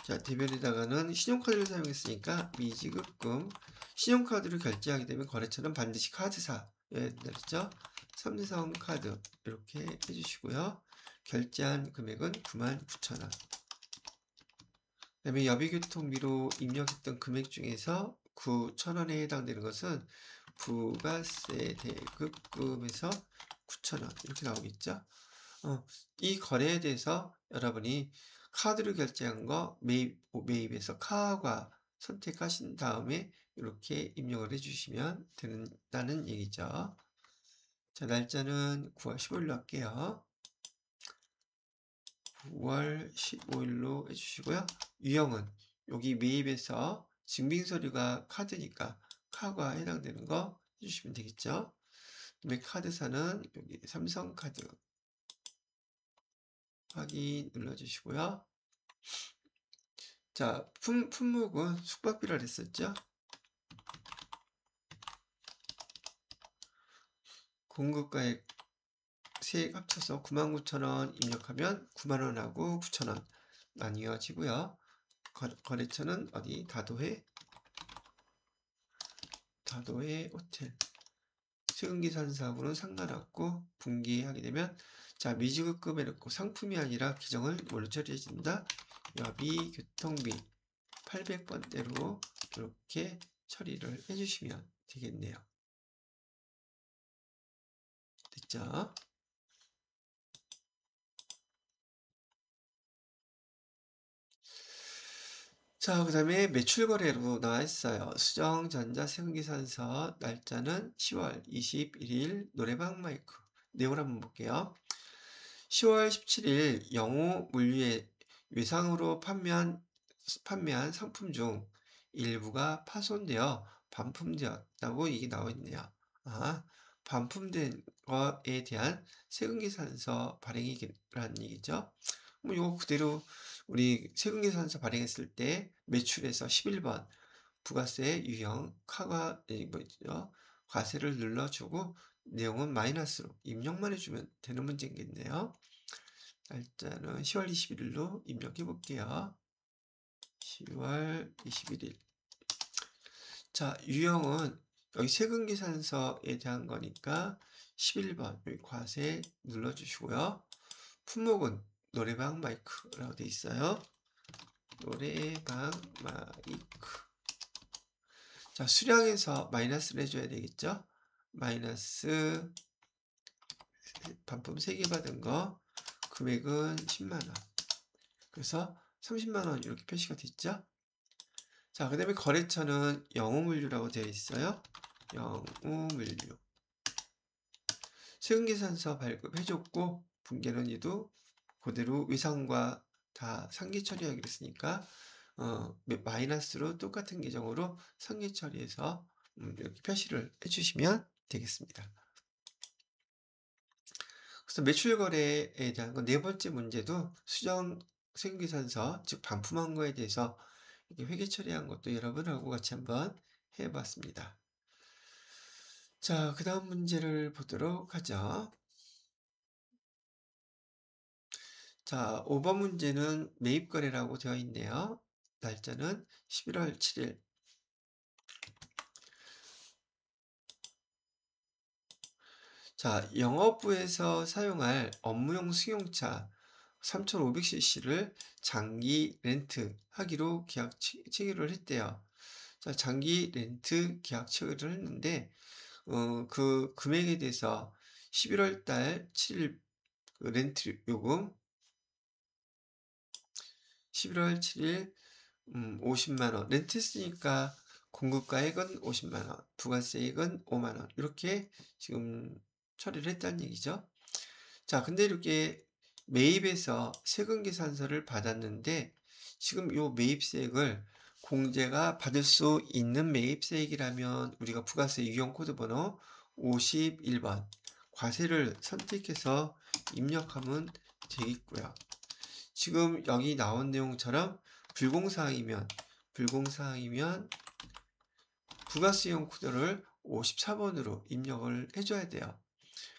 자, 대변에다가는 신용카드를 사용했으니까 미지급금. 신용카드로 결제하게 되면 거래처는 반드시 카드사. 예, 그랬죠? 3대3 카드. 이렇게 해주시고요. 결제한 금액은 99,000원. 그다음에 여비교통비로 입력했던 금액 중에서 9,000원에 해당되는 것은 부가세 대급금에서 9,000원 이렇게 나오겠죠. 이 거래에 대해서 여러분이 카드로 결제한 거 매입에서 카과 선택하신 다음에 이렇게 입력을 해주시면 된다는 얘기죠. 자, 날짜는 9월 15일로 할게요. 9월 15일로 해주시고요. 유형은 여기 매입에서 증빙서류가 카드니까 카가 해당되는 거 해주시면 되겠죠. 그다음에 카드사는 여기 삼성카드 확인 눌러주시고요. 자, 품목은 숙박비라 그랬었죠. 공급가액 세액 합쳐서 99,000원 입력하면 90,000원하고 9,000원 나뉘어지고요. 거래처는 어디? 다도해 호텔. 세금계산서하고는 상관없고 분기하게 되면 자, 미지급금에 넣고 상품이 아니라 기정을 뭘로 처리해준다? 여비 교통비 800번대로 이렇게 처리를 해주시면 되겠네요. 됐죠? 자, 그 다음에 매출거래로 나와 있어요. 수정전자 세금계산서 날짜는 10월 21일 노래방 마이크. 내용을 한번 볼게요. 10월 17일 영호 물류의 외상으로 판매한 상품 중 일부가 파손되어 반품되었다고 이게 나와 있네요. 반품된 것에 대한 세금계산서 발행이라는 얘기죠. 뭐 이거 그대로 우리 세금계산서 발행했을 때 매출에서 11번 부가세 유형 뭐죠? 과세를 눌러주고 내용은 마이너스로 입력만 해주면 되는 문제겠네요. 날짜는 10월 21일로 입력해 볼게요. 10월 21일. 자, 유형은 여기 세금계산서에 대한 거니까 11번 여기 과세 눌러주시고요. 품목은 노래방 마이크라고 되어 있어요. 노래방 마이크. 자, 수량에서 마이너스를 해줘야 되겠죠? 마이너스 반품 3개 받은 거 금액은 10만원. 그래서 30만원 이렇게 표시가 됐죠? 자, 그 다음에 거래처는 영호물류라고 되어 있어요. 영호물류. 세금계산서 발급해줬고 분계는 얘도 그대로 외상과 다 상기 처리하기로 했으니까 마이너스로 똑같은 계정으로 상기 처리해서 이렇게 표시를 해주시면 되겠습니다. 그래서 매출 거래에 대한 건 네 번째 문제도 수정 세금계산서 즉 반품한 거에 대해서 이렇게 회계 처리한 것도 여러분하고 같이 한번 해봤습니다. 자, 그 다음 문제를 보도록 하죠. 자, 5번 문제는 매입거래라고 되어 있네요. 날짜는 11월 7일. 자, 영업부에서 사용할 업무용 승용차 3,500cc를 장기 렌트하기로 계약 체결을 했대요. 자, 장기 렌트 계약 체결을 했는데 그 금액에 대해서 11월 달 7일 그 렌트 요금 11월 7일 50만원 렌트 했으니까 공급가액은 50만원 부가세액은 5만원 이렇게 지금 처리를 했다는 얘기죠. 자, 근데 이렇게 매입에서 세금계산서를 받았는데 지금 요 매입세액을 공제가 받을 수 있는 매입세액이라면 우리가 부가세 유형코드 번호 51번 과세를 선택해서 입력하면 되겠고요. 지금 여기 나온 내용처럼 불공사항이면 부가세용 코드를 54번으로 입력을 해줘야 돼요.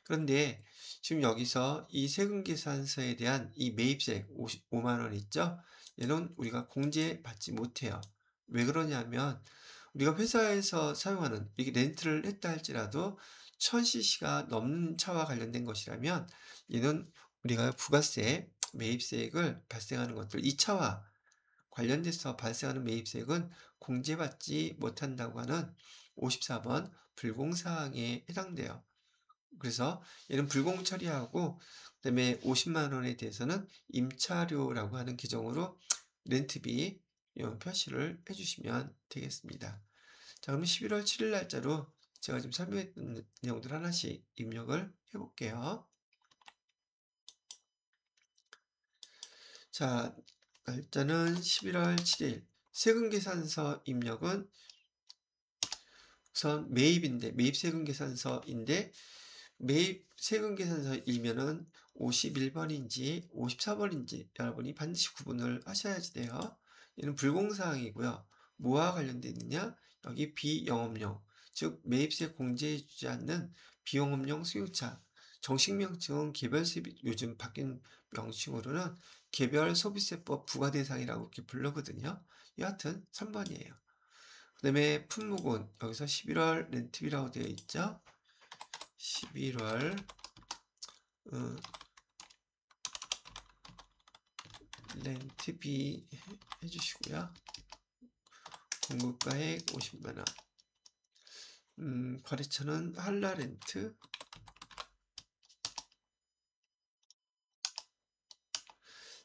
그런데 지금 여기서 이 세금계산서에 대한 이 매입세액 55만원 있죠? 얘는 우리가 공제받지 못해요. 왜 그러냐면 우리가 회사에서 사용하는 이게 렌트를 했다 할지라도 1000cc가 넘는 차와 관련된 것이라면 얘는 우리가 부가세, 매입세액을 발생하는 것들 2 차와 관련돼서 발생하는 매입세액은 공제받지 못한다고 하는 54번 불공사항에 해당돼요. 그래서 얘는 불공 처리하고 그다음에 50만 원에 대해서는 임차료라고 하는 규정으로 렌트비 표시를 해주시면 되겠습니다. 자, 그럼 11월 7일 날짜로 제가 지금 설명했던 내용들 하나씩 입력을 해볼게요. 자, 날짜는 11월 7일. 세금계산서 입력은 우선 매입인데, 매입세금계산서인데, 매입 세금계산서이면은 51번인지 54번인지 여러분이 반드시 구분을 하셔야지 돼요. 얘는 불공사항이고요. 뭐와 관련되어 있느냐? 여기 비영업용, 즉 매입세 공제해주지 않는 비영업용 승용차, 정식 명칭은 개별세비, 요즘 바뀐 명칭으로는 개별소비세법 부과대상이라고 이렇게 부르거든요. 여하튼 3번이에요. 그 다음에 품목은 여기서 11월 렌트비라고 되어 있죠. 11월 렌트비 해주시고요. 공급가액 50만원. 거래처는 한라렌트.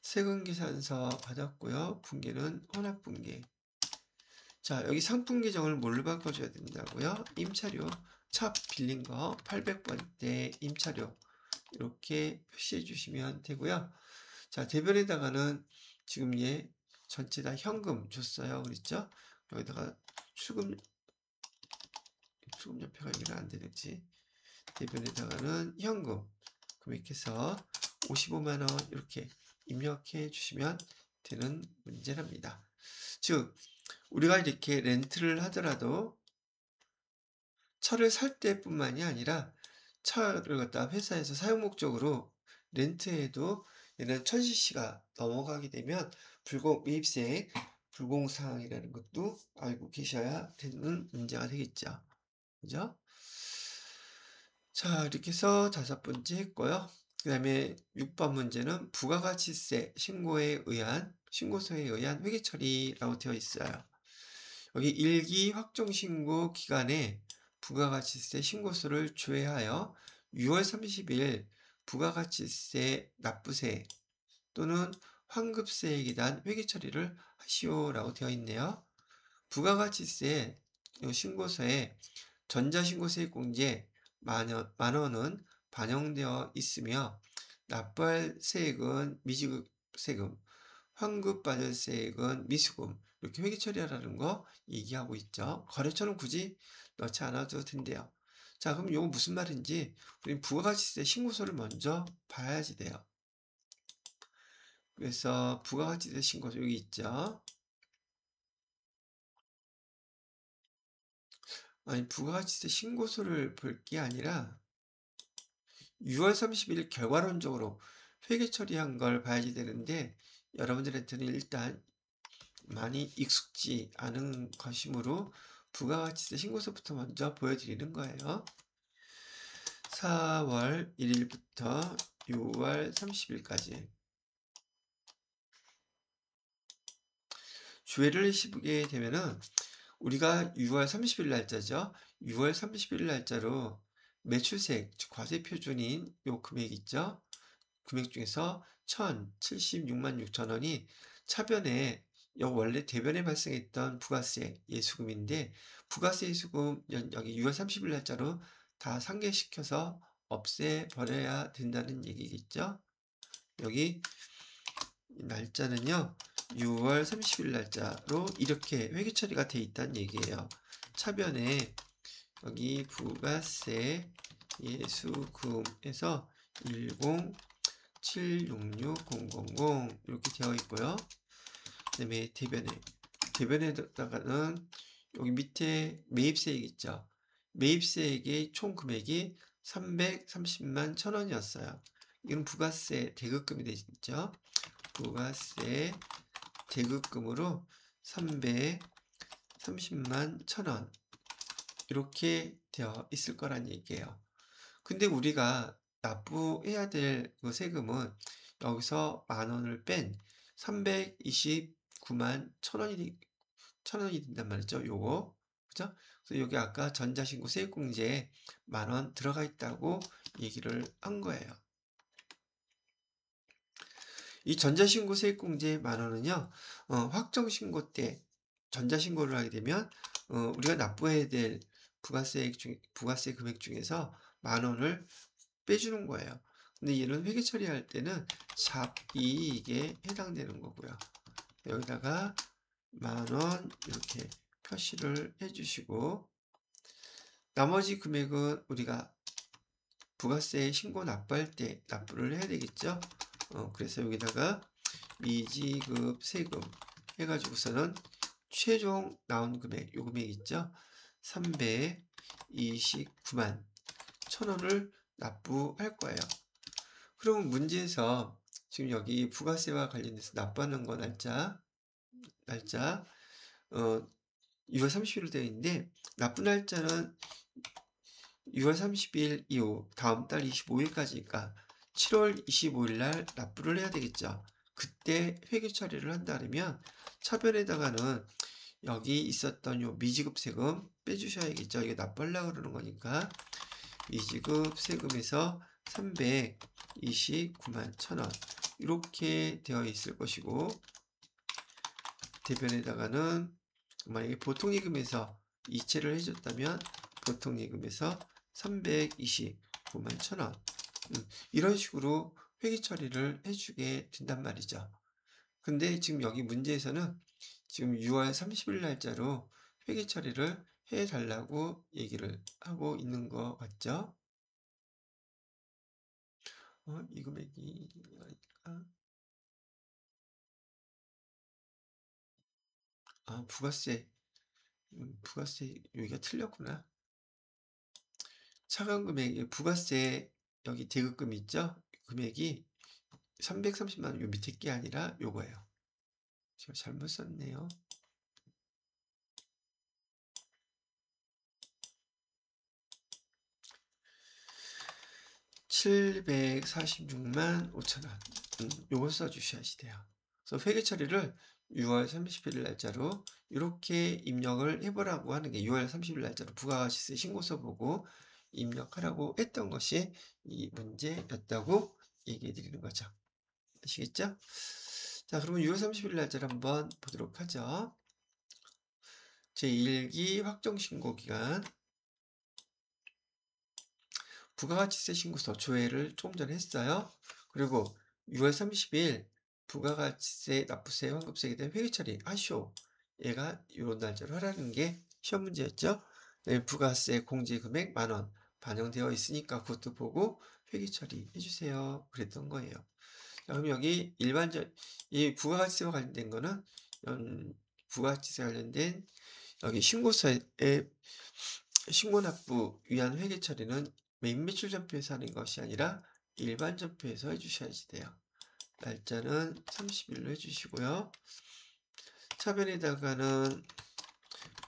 세금계산서 받았고요. 분계는 혼합분계. 자, 여기 상품 계정을 뭘로 바꿔줘야 된다고요? 임차료. 차 빌린 거 800번대 임차료. 이렇게 표시해 주시면 되고요. 자, 대변에다가는 지금 얘 전체 다 현금 줬어요. 그랬죠? 여기다가 수금연표가 이게 안 되는지. 대변에다가는 현금 금액해서 55만 원 이렇게 입력해 주시면 되는 문제랍니다. 즉, 우리가 이렇게 렌트를 하더라도 차를 살 때뿐만이 아니라 차를 갖다 회사에서 사용 목적으로 렌트해도 얘는 1000cc가 넘어가게 되면 매입세 불공사항이라는 것도 알고 계셔야 되는 문제가 되겠죠. 그죠? 자, 이렇게 해서 5번째 했고요. 그 다음에 6번 문제는 부가가치세 신고소에 의한 회계 처리라고 되어 있어요. 여기 1기 확정신고 기간에 부가가치세 신고서를 조회하여 6월 30일 부가가치세 납부세 또는 환급세액에 대한 회계 처리를 하시오라고 되어 있네요. 부가가치세 신고서에 전자신고세액 공제 만원은 반영되어 있으며 납부할 세액은 미지급세금, 환급받을 세액은 미수금 이렇게 회계 처리하라는 거 얘기하고 있죠. 거래처는 굳이 넣지 않아도 된대요. 자, 그럼 이거 무슨 말인지 우리 부가가치세 신고서를 먼저 봐야지 돼요. 그래서 부가가치세 신고서 여기 있죠. 아니, 부가가치세 신고서를 볼 게 아니라 6월 30일 결과론적으로 회계 처리한 걸 봐야지 되는데 여러분들한테는 일단 많이 익숙지 않은 것이므로 부가가치세 신고서부터 먼저 보여드리는 거예요. 4월 1일부터 6월 30일까지 주회를 씹게 되면은 우리가 6월 30일 날짜죠. 6월 30일 날짜로 매출세액, 즉 과세 표준인 요 금액 있죠. 금액 중에서 1,076만 6천 원이 차변에 원래 대변에 발생했던 부가세 예수금인데 부가세 예수금 여기 6월 30일 날짜로 다 상계시켜서 없애버려야 된다는 얘기겠죠. 여기 날짜는요 6월 30일 날짜로 이렇게 회계 처리가 돼 있다는 얘기예요. 차변에 여기 부가세 예수금에서 107660000 이렇게 되어 있고요. 그 다음에 대변에다가는 여기 밑에 매입세액 있죠. 매입세액의 총 금액이 330만 1000원이었어요. 이건 부가세 대급금이 되죠. 부가세 대급금으로 330만 1000원 이렇게 되어 있을 거란 얘기예요. 근데 우리가 납부해야 될 그 세금은 여기서 10,000원을 뺀 329만 1,000원이 된단 말이죠. 요거. 그죠? 그래서 여기 아까 전자신고 세액공제에 10,000원 들어가 있다고 얘기를 한 거예요. 이 전자신고 세액공제 10,000원은요, 확정신고 때 전자신고를 하게 되면, 우리가 납부해야 될 부가세 금액 중에서 10,000원을 빼주는 거예요. 근데 얘는 회계 처리할 때는 잡이익에 해당되는 거고요. 여기다가 10,000원 이렇게 표시를 해주시고, 나머지 금액은 우리가 부가세 신고 납부할 때 납부를 해야 되겠죠. 그래서 여기다가 미지급 세금 해가지고서는 최종 나온 금액, 요 금액 있죠. 329만 1,000원을 납부할 거예요. 그럼 문제에서 지금 여기 부가세와 관련해서 납부하는 거 날짜 6월 30일로 되어 있는데, 납부 날짜는 6월 30일 이후 다음 달 25일까지니까 7월 25일 날 납부를 해야 되겠죠. 그때 회계 처리를 한다면 차변에다가는 여기 있었던 요 미지급 세금 빼주셔야겠죠. 이거 납부하려고 그러는 거니까 미지급 세금에서 329만 1,000원 이렇게 되어 있을 것이고, 대변에다가는 만약에 보통예금에서 이체를 해줬다면 보통예금에서 329만 1,000원 이런 식으로 회계 처리를 해주게 된단 말이죠. 근데 지금 여기 문제에서는 지금 6월 30일 날짜로 회계 처리를 해달라고 얘기를 하고 있는 것 같죠? 이 금액이 아닐까? 부가세 여기가 틀렸구나. 차감 금액, 부가세 여기 대급금 있죠? 금액이 330만 원, 요 밑에 게 아니라 요거예요. 제가 잘못 썼네요. 746만 5천원. 요거 써주셔야지 돼요. 그래서 회계 처리를 6월 30일 날짜로 이렇게 입력을 해보라고 하는 게 6월 30일 날짜로 부가가치세 신고서 보고 입력하라고 했던 것이 이 문제였다고 얘기해 드리는 거죠. 아시겠죠? 자, 그러면 6월 30일 날짜를 한번 보도록 하죠. 제1기 확정신고기간 부가가치세 신고서 조회를 조금 전에 했어요. 그리고 6월 30일 부가가치세, 납부세, 환급세에 대한 회계처리 하시오. 얘가 이런 날짜로 하라는 게 시험 문제였죠. 네, 부가세 공제금액 10,000원 반영되어 있으니까 그것도 보고 회계처리 해주세요. 그랬던 거예요. 자, 그럼 여기 이 부가가치세와 관련된 거는 부가가치세 관련된 여기 신고서에 신고납부 위한 회계처리는 메인 매출 전표에서 하는 것이 아니라 일반 전표에서 해주셔야지 돼요. 날짜는 30일로 해주시고요. 차변에다가는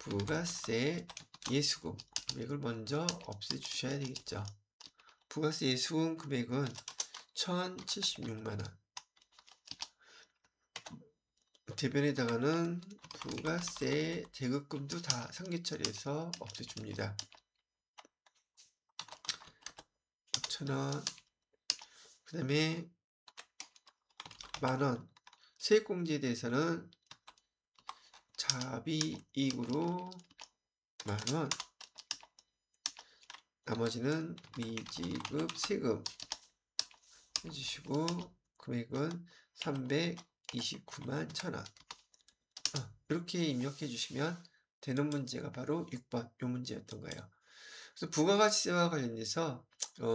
부가세 예수금 금액을 먼저 없애주셔야 되겠죠. 부가세 예수금 금액은 1,076만원. 대변에다가는 부가세 대급금도 다 상계 처리해서 없애줍니다. 6,000원. 그 다음에 10,000원. 세액공제에 대해서는 자비이익으로 10,000원. 나머지는 미지급 세금 해주시고 금액은 329만 1,000원. 이렇게 입력해 주시면 되는 문제가 바로 6번 요 문제였던 거예요. 그래서 부가가치세와 관련해서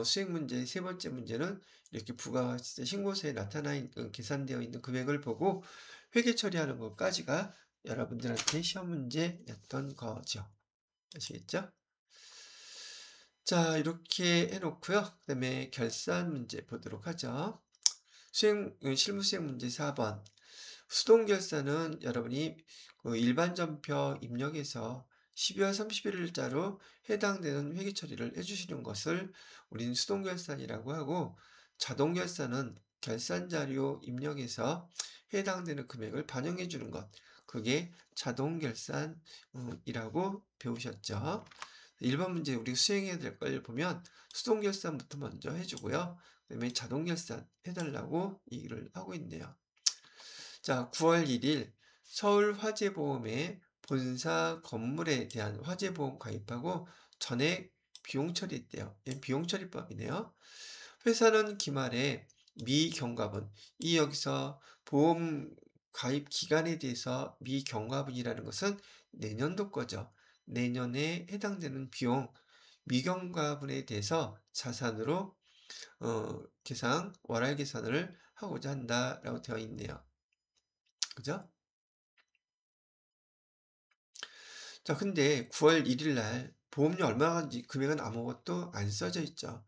수행 문제 세 번째 문제는 이렇게 부가가치세 신고서에 나타나 있는 계산되어 있는 금액을 보고 회계 처리하는 것까지가 여러분들한테 시험 문제였던 거죠. 아시겠죠? 자, 이렇게 해놓고요. 그 다음에 결산 문제 보도록 하죠. 실무 수행 문제 4번. 수동 결산은 여러분이 그 일반 전표 입력해서 12월 31일자로 해당되는 회계 처리를 해주시는 것을 우리는 수동결산이라고 하고, 자동결산은 결산자료 입력해서 해당되는 금액을 반영해 주는 것, 그게 자동결산이라고 배우셨죠. 1번 문제 우리 수행해야 될 걸 보면 수동결산부터 먼저 해주고요. 그다음에 자동결산 해달라고 얘기를 하고 있네요. 자, 9월 1일 서울화재보험에 본사 건물에 대한 화재보험 가입하고 전액 비용 처리했대요. 비용 처리법이네요. 회사는 기말에 미경과분, 이 여기서 보험 가입 기간에 대해서 미경과분이라는 것은 내년도 거죠. 내년에 해당되는 비용, 미경과분에 대해서 자산으로 월할 계산을 하고자 한다라고 되어 있네요. 그죠? 자, 근데 9월 1일 날 보험료 얼마인지 금액은 아무것도 안 써져 있죠.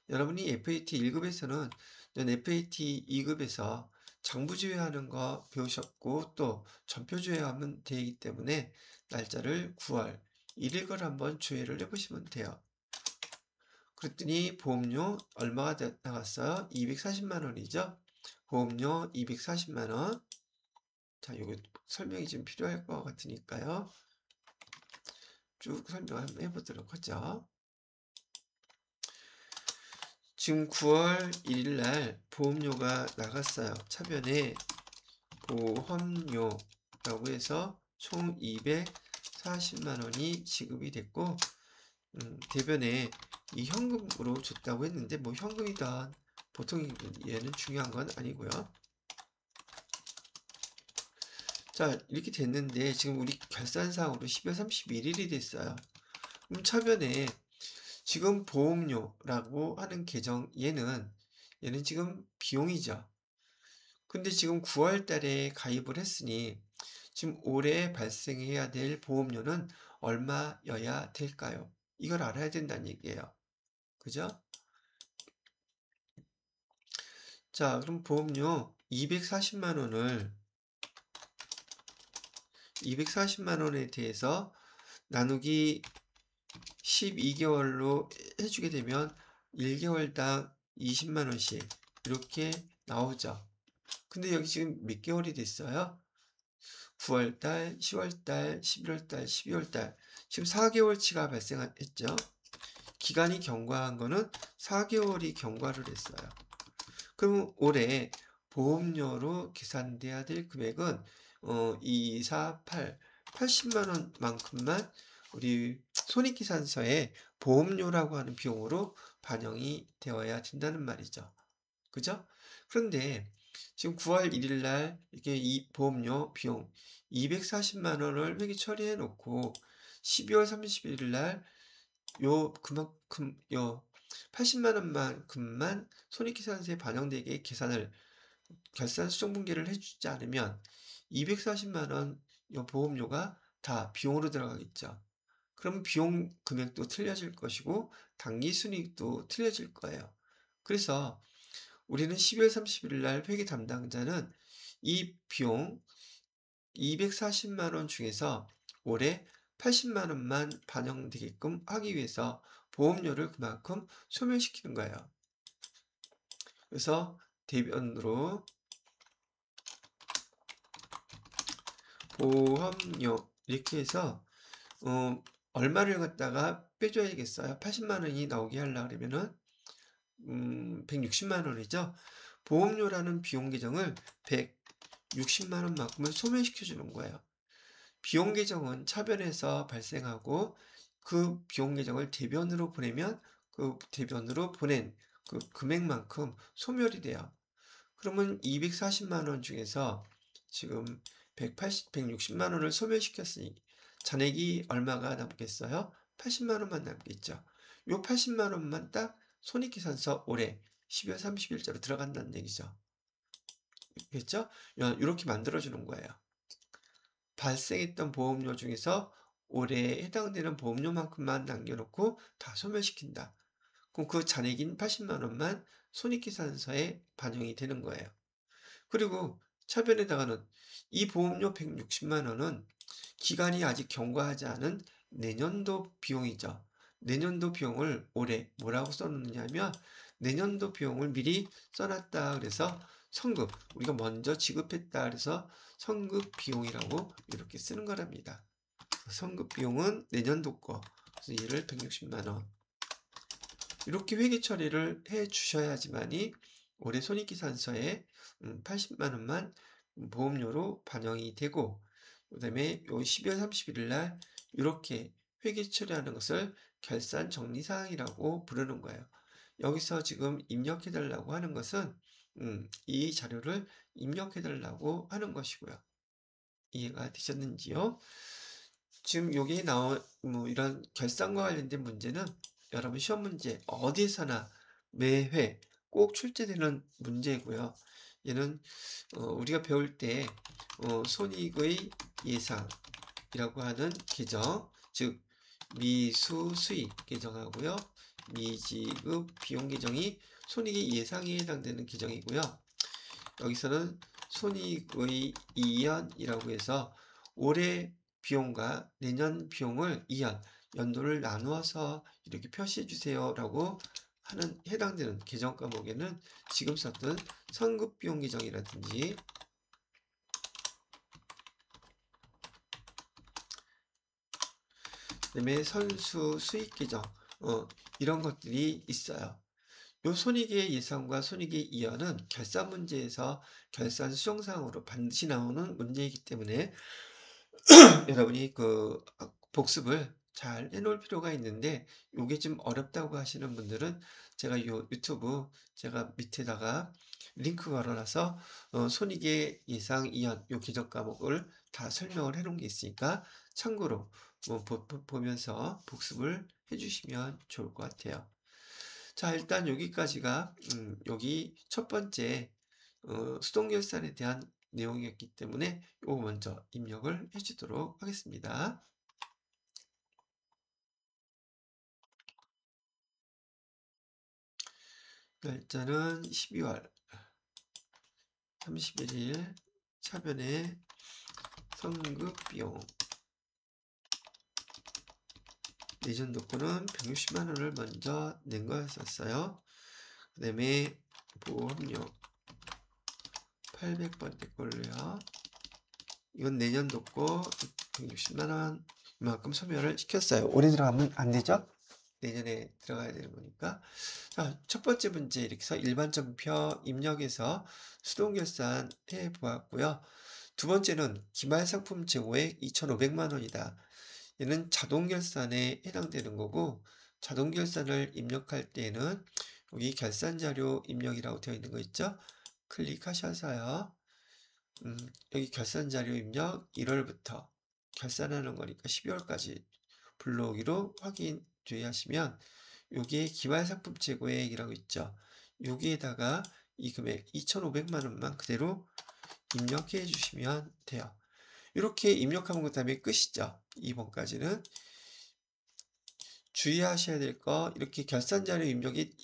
여러분이 FAT 1급에서는 전 FAT 2급에서 장부조회하는 거 배우셨고 또 전표조회하면 되기 때문에 날짜를 9월 1일 걸 한번 조회를 해보시면 돼요. 그랬더니 보험료 얼마가 나갔어요? 240만 원이죠. 보험료 240만 원. 자, 이거 설명이 좀 필요할 것 같으니까요. 쭉 설명 한번 해보도록 하죠. 지금 9월 1일 날 보험료가 나갔어요. 차변에 보험료라고 해서 총 240만 원이 지급이 됐고, 대변에 이 현금으로 줬다고 했는데 뭐 현금이든 보통 얘는 중요한 건 아니고요. 자, 이렇게 됐는데 지금 우리 결산상으로 12월 31일이 됐어요. 그럼 차변에 지금 보험료라고 하는 계정 얘는 지금 비용이죠. 근데 지금 9월 달에 가입을 했으니 지금 올해 발생해야 될 보험료는 얼마여야 될까요? 이걸 알아야 된다는 얘기예요. 그죠? 자, 그럼 보험료 240만 원에 대해서 나누기 12개월로 해주게 되면 1개월당 20만 원씩 이렇게 나오죠. 근데 여기 지금 몇 개월이 됐어요? 9월달, 10월달, 11월달, 12월달 지금 4개월치가 발생했죠. 기간이 경과한 거는 4개월이 경과를 했어요. 그럼 올해 보험료로 계산돼야 될 금액은 2, 4, 8, 80만 원만큼만 우리 손익계산서에 보험료라고 하는 비용으로 반영이 되어야 된다는 말이죠. 그죠? 그런데 지금 9월 1일 날 이렇게 이 보험료 비용 240만 원을 회계 처리해 놓고 12월 31일 날 그만큼 80만 원만큼만 손익계산서에 반영되게 계산을 결산 수정분기를 해주지 않으면 240만 원 보험료가 다 비용으로 들어가겠죠. 그럼 비용 금액도 틀려질 것이고 당기순이익도 틀려질 거예요. 그래서 우리는 12월 31일 날 회계 담당자는 이 비용 240만 원 중에서 올해 80만 원만 반영되게끔 하기 위해서 보험료를 그만큼 소멸시키는 거예요. 그래서 대변으로 보험료 이렇게 해서 얼마를 갖다가 빼줘야겠어요. 80만 원이 나오게 하려고 그러면은 160만 원이죠. 보험료라는 비용 계정을 160만 원만큼을 소멸시켜 주는 거예요. 비용 계정은 차변에서 발생하고 그 비용 계정을 대변으로 보내면 그 대변으로 보낸 그 금액만큼 소멸이 돼요. 그러면 240만 원 중에서 지금 160만 원을 소멸시켰으니 잔액이 얼마가 남겠어요? 80만 원만 남겠죠. 요 80만 원만 딱 손익계산서 올해 12월 30일자로 들어간다는 얘기죠. 그렇죠? 이렇게 만들어주는 거예요. 발생했던 보험료 중에서 올해에 해당되는 보험료만큼만 남겨놓고 다 소멸시킨다. 그럼 그 잔액인 80만 원만 손익계산서에 반영이 되는 거예요. 그리고 차변에다가는 이 보험료 160만 원은 기간이 아직 경과하지 않은 내년도 비용이죠. 내년도 비용을 올해 뭐라고 써놓느냐면 내년도 비용을 미리 써놨다. 그래서 성급, 우리가 먼저 지급했다. 그래서 성급 비용이라고 이렇게 쓰는 거랍니다. 성급 비용은 내년도 거. 그래서 얘를 160만 원. 이렇게 회계 처리를 해 주셔야지만이 올해 손익계산서에 80만 원만 보험료로 반영이 되고, 그다음에 요 12월 31일 날 이렇게 회계 처리하는 것을 결산 정리 사항이라고 부르는 거예요. 여기서 지금 입력해 달라고 하는 것은 이 자료를 입력해 달라고 하는 것이고요. 이해가 되셨는지요? 지금 여기에 나온 이런 결산과 관련된 문제는 여러분 시험 문제 어디서나 매회 꼭 출제되는 문제고요. 얘는 우리가 배울 때 손익의 예상이라고 하는 계정, 즉 미수 수익 계정하고요. 미지급 비용 계정이 손익의 예상에 해당되는 계정이고요. 여기서는 손익의 이연이라고 해서 올해 비용과 내년 비용을 2연, 연도를 나누어서 이렇게 표시해 주세요라고 하는 해당되는 계정 과목에는 지금 썼던 선급 비용 계정이라든지 그다음에 선수 수익 계정 이런 것들이 있어요. 요 손익의 예상과 손익의 이연은 결산 문제에서 결산 수정사항으로 반드시 나오는 문제이기 때문에 여러분이 그 복습을 잘 해놓을 필요가 있는데, 요게 좀 어렵다고 하시는 분들은 제가 요 유튜브 제가 밑에다가 링크 걸어놔서 손익의 예상 이연 요 계정 과목을 다 설명을 해놓은 게 있으니까 참고로 보면서 복습을 해주시면 좋을 것 같아요. 자, 일단 여기까지가 여기 첫 번째 수동결산에 대한 내용이었기 때문에 이거 먼저 입력을 해주도록 하겠습니다. 날짜는 12월 31일 차변의 성급비용 내전도권은 160만 원을 먼저 낸 거였었어요. 그 다음에 보험료 800번대 걸로요. 이건 내년도 거 160만 원 이만큼 소멸을 시켰어요. 올해 들어가면 안 되죠? 내년에 들어가야 되는 거니까. 자, 첫 번째 문제 이렇게 해서 일반정표 입력해서 수동결산 해 보았고요. 두 번째는 기말상품 재고액 2,500만 원이다. 얘는 자동결산에 해당되는 거고, 자동결산을 입력할 때에는 여기 결산자료 입력이라고 되어 있는 거 있죠? 클릭하셔서요. 여기 결산자료 입력 1월부터 결산하는 거니까 12월까지 불러오기로 확인 주의하시면 여기에 기말상품 재고액이라고 있죠. 여기에다가 이 금액 2,500만 원만 그대로 입력해 주시면 돼요. 이렇게 입력하면 그 다음에 끝이죠. 2번까지는. 주의하셔야 될 거, 이렇게 결산자료 입력이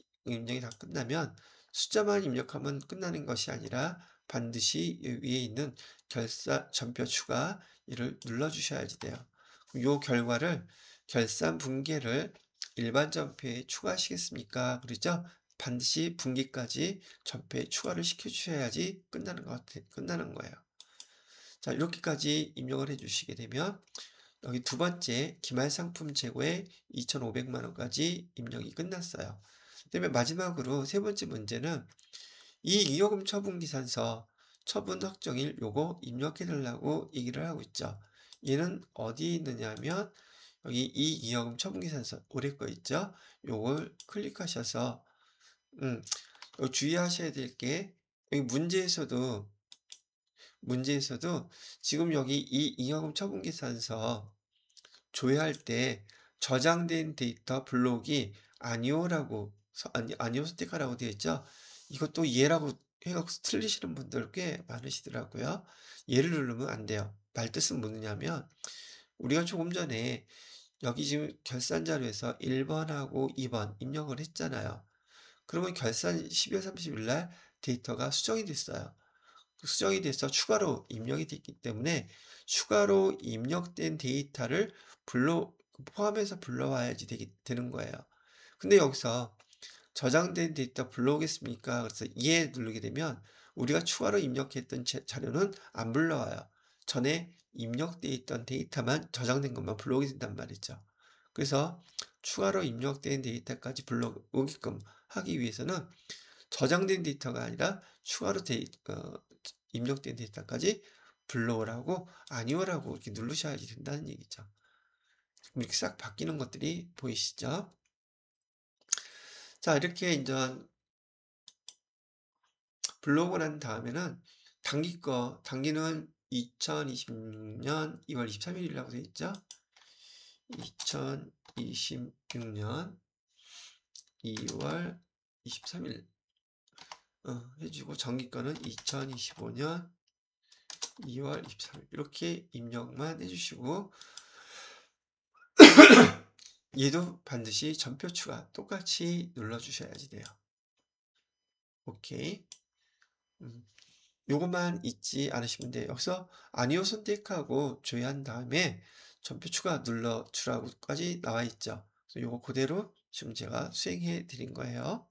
다 끝나면 숫자만 입력하면 끝나는 것이 아니라 반드시 위에 있는 결산 전표 추가 이를 눌러 주셔야지 돼요. 이 결과를 결산 분계를 일반 전표에 추가하시겠습니까? 그러죠? 반드시 분기까지 전표에 추가를 시켜 주셔야지 끝나는 거예요. 자, 이렇게까지 입력을 해 주시게 되면 여기 두 번째 기말상품 재고에 2,500만 원까지 입력이 끝났어요. 그다음에 마지막으로 세 번째 문제는 이익이요금 처분기산서 처분 확정일 요거 입력해 달라고 얘기를 하고 있죠. 얘는 어디에 있느냐면 여기 이익이요금 처분기산서 올해 거 있죠. 요걸 클릭하셔서 여기 주의하셔야 될 게 여기 문제에서도 지금 여기 이익이요금 처분기산서 조회할 때 저장된 데이터 블록이 아니오라고 아니오 스티커라고 되어 있죠. 이것도 예라고 해서 틀리시는 분들 꽤 많으시더라고요. 예를 누르면 안 돼요. 말뜻은 뭐냐면 우리가 조금 전에 여기 지금 결산 자료에서 1번하고 2번 입력을 했잖아요. 그러면 결산 12월 30일 날 데이터가 수정이 됐어요. 수정이 돼서 추가로 입력이 됐기 때문에 추가로 입력된 데이터를 포함해서 불러와야지 되는 거예요. 근데 여기서 저장된 데이터 불러오겠습니까? 그래서 예 누르게 되면 우리가 추가로 입력했던 자료는 안 불러와요. 전에 입력돼 있던 데이터만 저장된 것만 불러오게 된단 말이죠. 그래서 추가로 입력된 데이터까지 불러오게끔 하기 위해서는 저장된 데이터가 아니라 추가로 입력된 데이터까지 불러오라고 아니오라고 이렇게 누르셔야지 된다는 얘기죠. 이렇게 싹 바뀌는 것들이 보이시죠? 자, 이렇게 이제 불러오고 난 다음에는 단기는 2026년 2월 23일이라고 되어 있죠? 2026년 2월 23일 해주고 정기권은 2025년 2월 23일 이렇게 입력만 해주시고 얘도 반드시 전표 추가 똑같이 눌러주셔야지 돼요. 오케이. 요것만 잊지 않으시면 돼요. 여기서 아니요 선택하고 조회한 다음에 전표 추가 눌러주라고까지 나와 있죠. 그래서 요거 그대로 지금 제가 수행해 드린 거예요.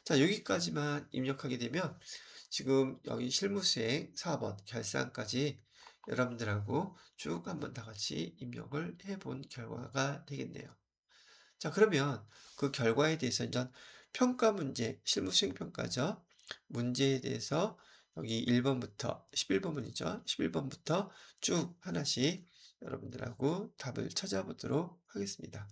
자, 여기까지만 입력하게 되면 지금 여기 실무수행 4번 결산까지 여러분들하고 쭉 한번 다 같이 입력을 해본 결과가 되겠네요. 자, 그러면 그 결과에 대해서 이제 평가 문제, 실무수행 평가죠. 문제에 대해서 여기 1번부터 11번문이죠. 11번부터 쭉 하나씩 여러분들하고 답을 찾아보도록 하겠습니다.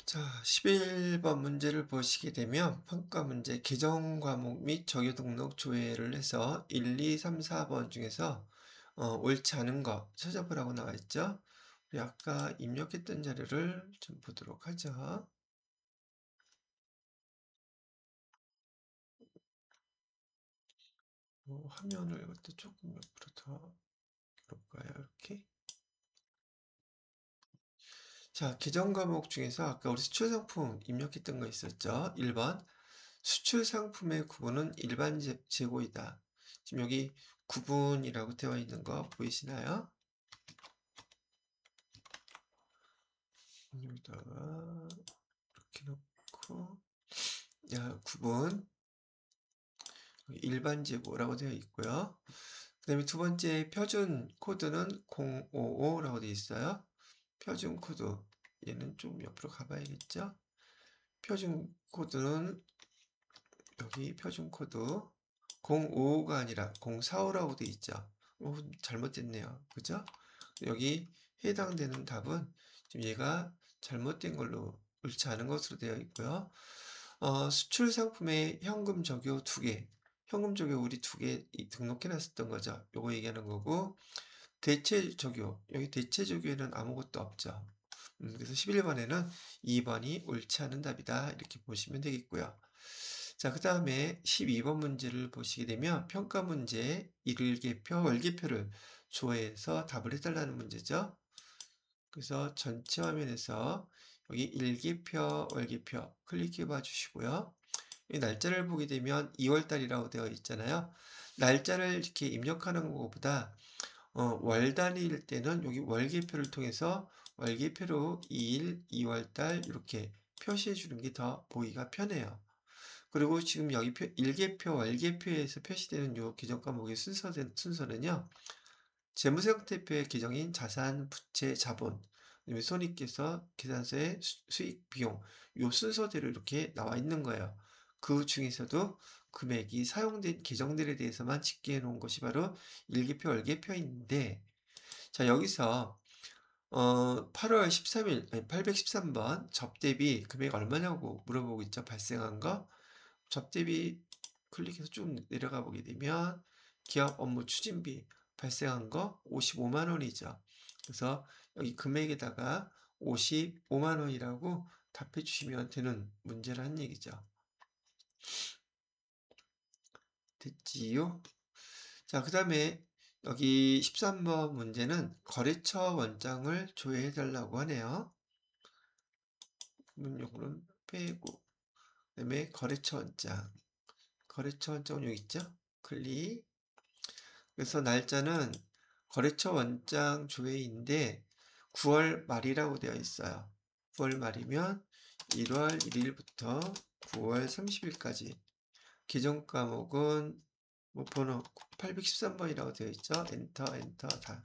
자, 11번 문제를 보시게 되면 평가 문제 개정 과목 및 정규 등록 조회를 해서 1, 2, 3, 4번 중에서 옳지 않은 거 찾아보라고 나와 있죠. 우리 아까 입력했던 자료를 좀 보도록 하죠. 화면을 이것도 조금 옆으로 더 볼까요? 이렇게. 자, 개정 과목 중에서 아까 우리 수출 상품 입력했던 거 있었죠? 1번. 수출 상품의 구분은 일반 재고이다. 지금 여기 구분이라고 되어 있는 거 보이시나요? 여기다가 이렇게 놓고 구분 일반 재고라고 되어 있고요. 그 다음에 두 번째 표준 코드는 055라고 되어 있어요. 표준 코드 얘는 좀 옆으로 가봐야겠죠? 표준 코드는 여기 표준 코드 055가 아니라 045라고 되어 있죠. 잘못됐네요. 그죠? 여기 해당되는 답은 지금 얘가 잘못된 걸로 옳지 않은 것으로 되어 있고요. 수출 상품에 현금 적요 2개, 현금 적요 우리 2개 등록해 놨었던 거죠. 요거 얘기하는 거고, 대체 적요, 여기 대체 적요에는 아무것도 없죠. 그래서 11번에는 2번이 옳지 않은 답이다. 이렇게 보시면 되겠고요. 자, 그 다음에 12번 문제를 보시게 되면 평가 문제 일개표, 월개표를 조회해서 답을 해달라는 문제죠. 그래서 전체 화면에서 여기 일개표, 월개표 클릭해 봐 주시고요. 이 날짜를 보게 되면 2월 달이라고 되어 있잖아요. 날짜를 이렇게 입력하는 것보다 월 단위일 때는 여기 월계표를 통해서 월계표로 2일, 2월 달 이렇게 표시해 주는 게 더 보기가 편해요. 그리고 지금 여기 일개표, 월계표에서 표시되는 요 계정 과목의 순서는요. 재무상태표의 계정인 자산, 부채, 자본, 그다음에 손익계서, 계산서의 수익, 비용 요 순서대로 이렇게 나와 있는 거예요. 그 중에서도 금액이 사용된 계정들에 대해서만 집계해 놓은 것이 바로 일개표, 월계표인데 자, 여기서 8월 13일, 813번 접대비 금액 얼마냐고 물어보고 있죠. 발생한 거. 접대비 클릭해서 쭉 내려가 보게 되면 기업 업무 추진비 발생한 거 55만 원이죠. 그래서 여기 금액에다가 55만 원이라고 답해 주시면 되는 문제라는 얘기죠. 됐지요? 자, 그 다음에 여기 13번 문제는 거래처 원장을 조회해 달라고 하네요. 요거는 빼고 그 다음에 거래처 원장 거래처 원장은 여기 있죠? 클릭. 그래서 날짜는 거래처 원장 조회인데 9월 말이라고 되어 있어요. 9월 말이면 1월 1일부터 9월 30일까지. 계정 과목은 뭐 번호 813번이라고 되어 있죠. 엔터 엔터 다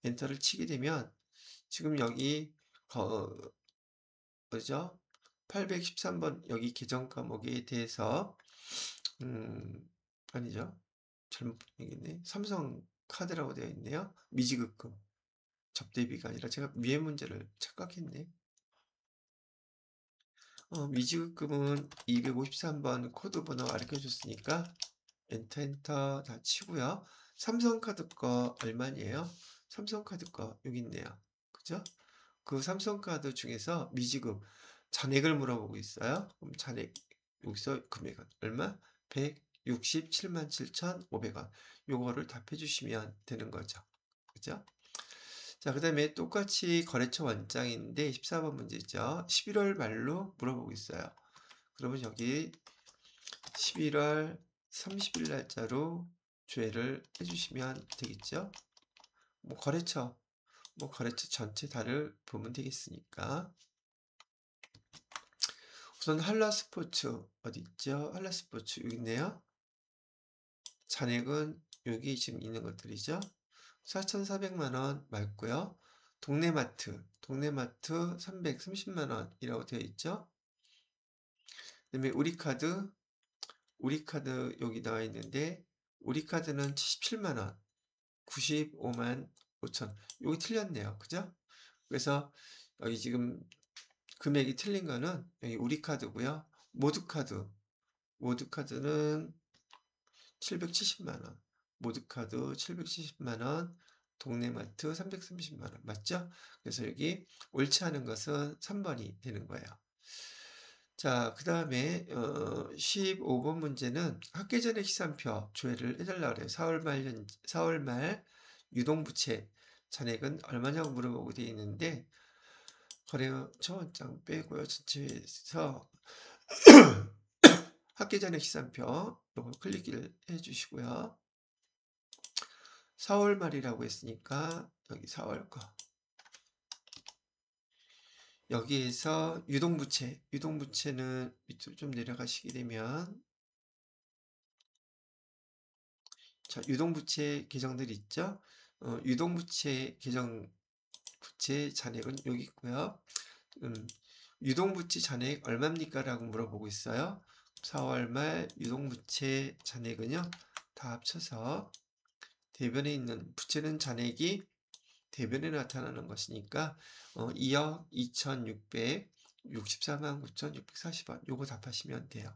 엔터를 치게 되면 지금 여기 뭐죠? 813번 여기 계정 과목에 대해서 아니죠. 잘못 얘기했네. 삼성 카드라고 되어 있네요. 미지급금 접대비가 아니라 제가 위에 문제를 착각했네. 미지급금은 253번 코드 번호 가르쳐줬으니까 엔터 엔터 다 치고요. 삼성카드 거 얼마니에요? 삼성카드 거 여기 있네요. 그죠? 그 삼성카드 중에서 미지급 잔액을 물어보고 있어요. 그럼 잔액 여기서 금액은 얼마? 167만 7,500원. 요거를 답해 주시면 되는 거죠. 그죠? 자, 그 다음에 똑같이 거래처 원장인데 14번 문제죠. 11월 말로 물어보고 있어요. 그러면 여기 11월 30일 날짜로 조회를 해주시면 되겠죠. 뭐 거래처 전체 다를 보면 되겠으니까. 우선 한라스포츠 어디 있죠? 한라스포츠 여기 있네요. 잔액은 여기 지금 있는 것들이죠. 4,400만 원 맞고요. 동네마트 330만 원이라고 되어 있죠. 그다음에 우리카드 여기 나와 있는데 우리카드는 77만 원, 95만 5천. 여기 틀렸네요. 그죠? 그래서 여기 지금 금액이 틀린 거는 여기 우리카드고요. 모두카드는 770만 원. 모두카드 770만 원. 동네마트 330만 원. 맞죠? 그래서 여기 옳지 않은 것은 3번이 되는 거예요. 자, 그 다음에 15번 문제는 학기 전에 시산표 조회를 해달라 그래요. 4월 말 유동부채 잔액은 얼마냐고 물어보고 되어 있는데 거래처 원장 빼고요. 전체에서 학기 전에 시산표 요거 클릭을 해주시고요. 4월 말이라고 했으니까 여기 4월 거 여기에서 유동부채는 밑으로 좀 내려가시게 되면 자, 유동부채 계정들 있죠? 유동부채 계정 부채 잔액은 여기 있고요. 유동부채 잔액 얼마입니까? 라고 물어보고 있어요. 4월 말 유동부채 잔액은요. 다 합쳐서 대변에 있는 부채는 잔액이 대변에 나타나는 것이니까 2억 2,664만 9,640원 요거 답하시면 돼요.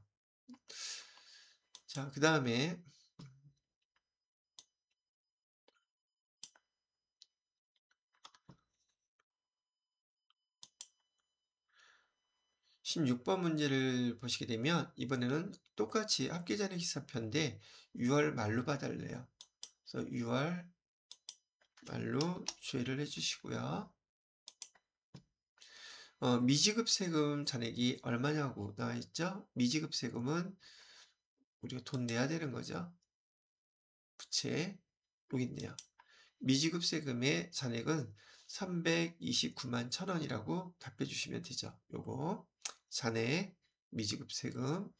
자, 그 다음에 16번 문제를 보시게 되면 이번에는 똑같이 합계잔액 시사표인데 6월 말로 봐달래요. 그래서 6월 말로 조회를 해주시고요. 미지급 세금 잔액이 얼마냐고 나와 있죠? 미지급 세금은 우리가 돈 내야 되는 거죠. 부채 여기 있네요. 미지급 세금의 잔액은 329만 1,000원이라고 답해 주시면 되죠. 요거 잔액 미지급 세금.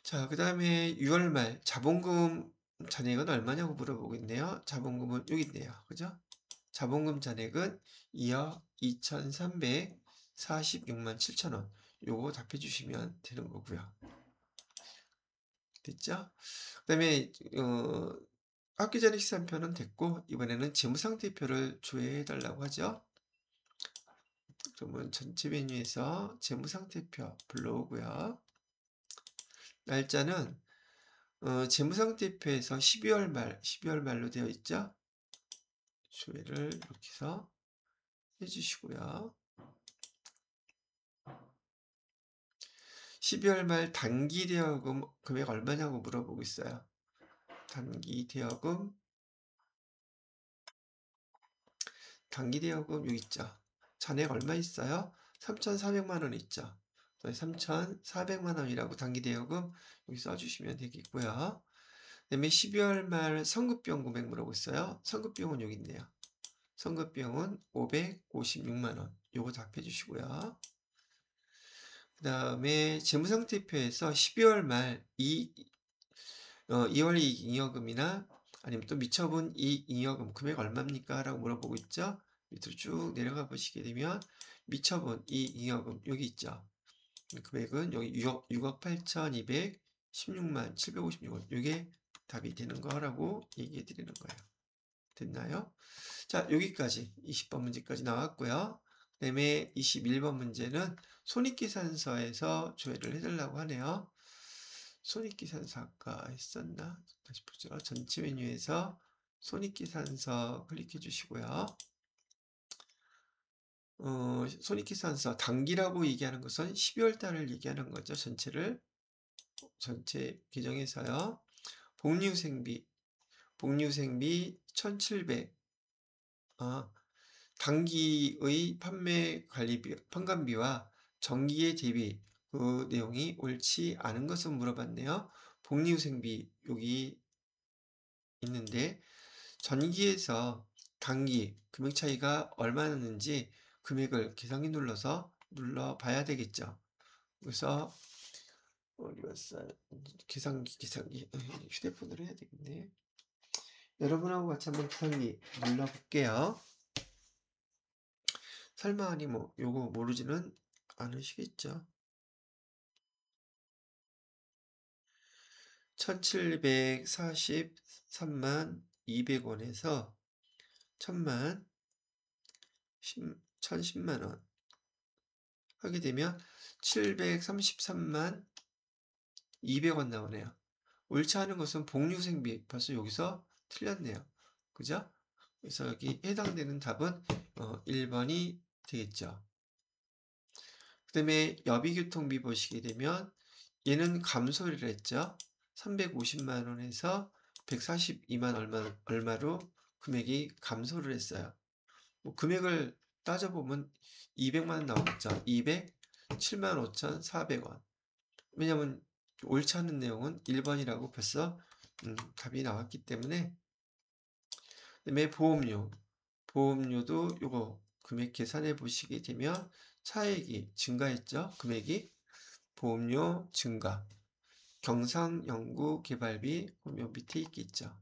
자, 그 다음에 6월 말 자본금 잔액은 얼마냐고 물어보고 있네요. 자본금은 여기 있네요. 그죠? 자본금 잔액은 2억 2,346만 7천원. 요거 답해 주시면 되는 거고요. 됐죠? 그 다음에 학기 전에 시산표는 됐고 이번에는 재무상태표를 조회해 달라고 하죠. 그러면 전체 메뉴에서 재무상태표 불러오고요. 날짜는 재무상태표에서 12월 말로 되어 있죠. 조회를 이렇게 해서 해주시고요. 12월 말 단기 대여금 금액 얼마냐고 물어보고 있어요. 단기 대여금 여기 있죠. 잔액 얼마 있어요? 3,400만 원 있죠. 3,400만 원이라고 단기 대여금 여기 써주시면 되겠고요. 그다음에 12월 말 선급비용 금액 물어보겠어요. 선급비용은 여기 있네요. 선급비용은 556만 원. 요거 답해 주시고요. 그다음에 재무상태표에서 12월 말 2월 이익잉여금이나 아니면 또 미처분 이익잉여금 금액 얼마입니까? 라고 물어보고 있죠. 밑으로 쭉 내려가 보시게 되면 미처분 이익잉여금 여기 있죠. 금액은 여기 6억 8,216만 756원. 이게 답이 되는 거라고 얘기해 드리는 거예요. 됐나요? 자, 여기까지 20번 문제까지 나왔고요. 그다음에 21번 문제는 손익계산서에서 조회를 해달라고 하네요. 손익계산서 아까 했었나? 다시 보죠. 전체 메뉴에서 손익계산서 클릭해 주시고요. 손익계산서 단기라고 얘기하는 것은 12월 달을 얘기하는 거죠. 전체 계정에서요. 복리후생비 1,700. 단기의 판매 관리비, 판관비와 정기의 대비 그 내용이 옳지 않은 것을 물어봤네요. 복리후생비 여기 있는데 전기에서 단기 금액 차이가 얼마나 나는지 금액을 계산기 눌러서 눌러봐야 되겠죠. 그래서 어디 갔어요? 계산기 휴대폰으로 해야 되겠네. 여러분하고 같이 한번 계산기 눌러볼게요. 설마 아니 뭐 요거 모르지는 않으시겠죠. 1743만 200원에서 1010만 원 하게 되면 733만 200원 나오네요. 옳지 않은 것은 복리후생비 벌써 여기서 틀렸네요. 그죠? 그래서 여기 해당되는 답은 1번이 되겠죠. 그 다음에 여비교통비 보시게 되면 얘는 감소를 했죠. 350만 원에서 142만 얼마로 금액이 감소를 했어요. 뭐 금액을 따져보면 200만 원 나오겠죠. 207만 5,400원. 왜냐면 옳지 않은 내용은 1번이라고 벌써 답이 나왔기 때문에. 그다음에 보험료도 요거 금액 계산해 보시게 되면 차액이 증가했죠. 금액이 보험료 증가. 경상연구개발비 요 밑에 있겠죠.